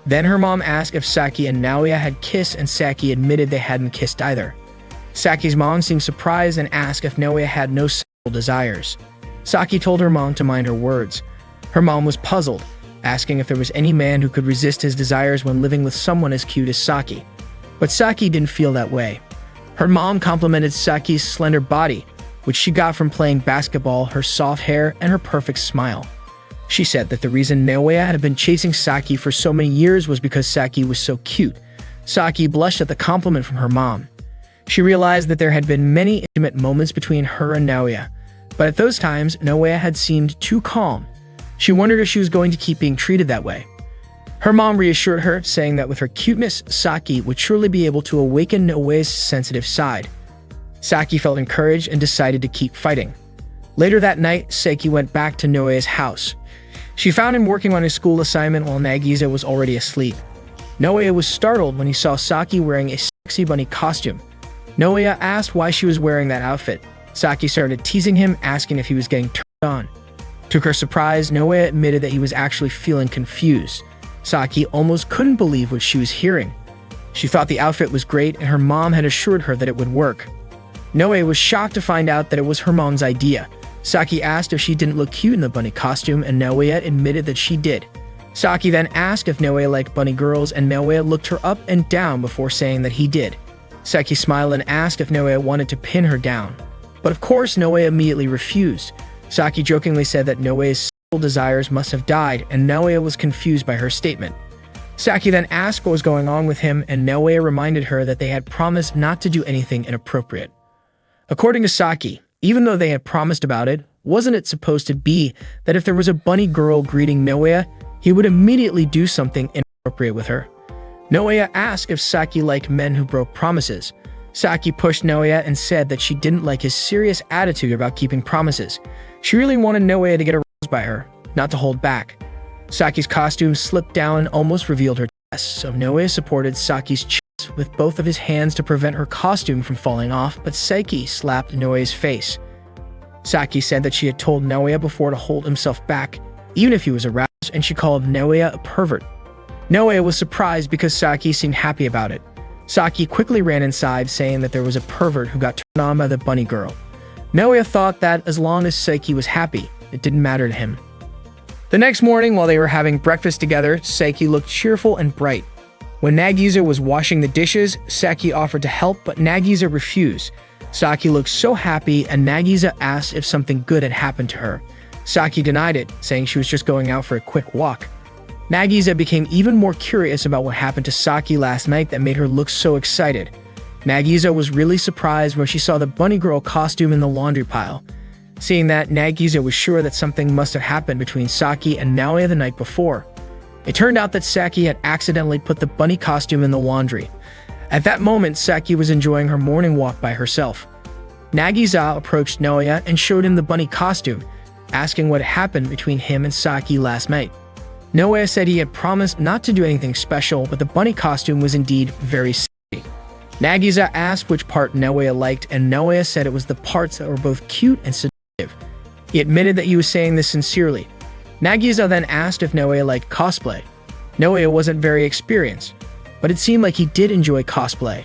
Then her mom asked if Saki and Naoya had kissed, and Saki admitted they hadn't kissed either. Saki's mom seemed surprised and asked if Naoya had no sexual desires. Saki told her mom to mind her words. Her mom was puzzled, asking if there was any man who could resist his desires when living with someone as cute as Saki. But Saki didn't feel that way. Her mom complimented Saki's slender body, which she got from playing basketball, her soft hair, and her perfect smile. She said that the reason Naoya had been chasing Saki for so many years was because Saki was so cute. Saki blushed at the compliment from her mom. She realized that there had been many intimate moments between her and Naoya, but at those times, Naoya had seemed too calm. She wondered if she was going to keep being treated that way. Her mom reassured her, saying that with her cuteness, Saki would surely be able to awaken Naoya's sensitive side. Saki felt encouraged and decided to keep fighting. Later that night, Saki went back to Naoya's house. She found him working on his school assignment while Nagisa was already asleep. Naoya was startled when he saw Saki wearing a sexy bunny costume. Naoya asked why she was wearing that outfit. Saki started teasing him, asking if he was getting turned on. To her surprise, Naoya admitted that he was actually feeling confused. Saki almost couldn't believe what she was hearing. She thought the outfit was great, and her mom had assured her that it would work. Naoya was shocked to find out that it was her mom's idea. Saki asked if she didn't look cute in the bunny costume, and Naoya admitted that she did. Saki then asked if Naoya liked bunny girls, and Naoya looked her up and down before saying that he did. Saki smiled and asked if Naoya wanted to pin her down. But of course, Naoya immediately refused. Saki jokingly said that Naoya's sexual desires must have died, and Naoya was confused by her statement. Saki then asked what was going on with him, and Naoya reminded her that they had promised not to do anything inappropriate. According to Saki, even though they had promised about it, wasn't it supposed to be that if there was a bunny girl greeting Naoya, he would immediately do something inappropriate with her? Naoya asked if Saki liked men who broke promises. Saki pushed Naoya and said that she didn't like his serious attitude about keeping promises. She really wanted Naoya to get aroused by her, not to hold back. Saki's costume slipped down and almost revealed her chest, so Naoya supported Saki's chest with both of his hands to prevent her costume from falling off, but Saki slapped Naoya's face. Saki said that she had told Naoya before to hold himself back, even if he was aroused, and she called Naoya a pervert. Naoya was surprised because Saki seemed happy about it. Saki quickly ran inside, saying that there was a pervert who got turned on by the bunny girl. Naoya thought that as long as Saki was happy, it didn't matter to him. The next morning, while they were having breakfast together, Saki looked cheerful and bright. When Nagisa was washing the dishes, Saki offered to help, but Nagisa refused. Saki looked so happy, and Nagisa asked if something good had happened to her. Saki denied it, saying she was just going out for a quick walk. Nagisa became even more curious about what happened to Saki last night that made her look so excited. Nagisa was really surprised when she saw the bunny girl costume in the laundry pile. Seeing that, Nagisa was sure that something must have happened between Saki and Naoya the night before. It turned out that Saki had accidentally put the bunny costume in the laundry. At that moment, Saki was enjoying her morning walk by herself. Nagisa approached Naoya and showed him the bunny costume, asking what happened between him and Saki last night. Naoya said he had promised not to do anything special, but the bunny costume was indeed very silly. Nagisa asked which part Naoya liked, and Naoya said it was the parts that were both cute and seductive. He admitted that he was saying this sincerely. Nagisa then asked if Naoya liked cosplay. Naoya wasn't very experienced, but it seemed like he did enjoy cosplay.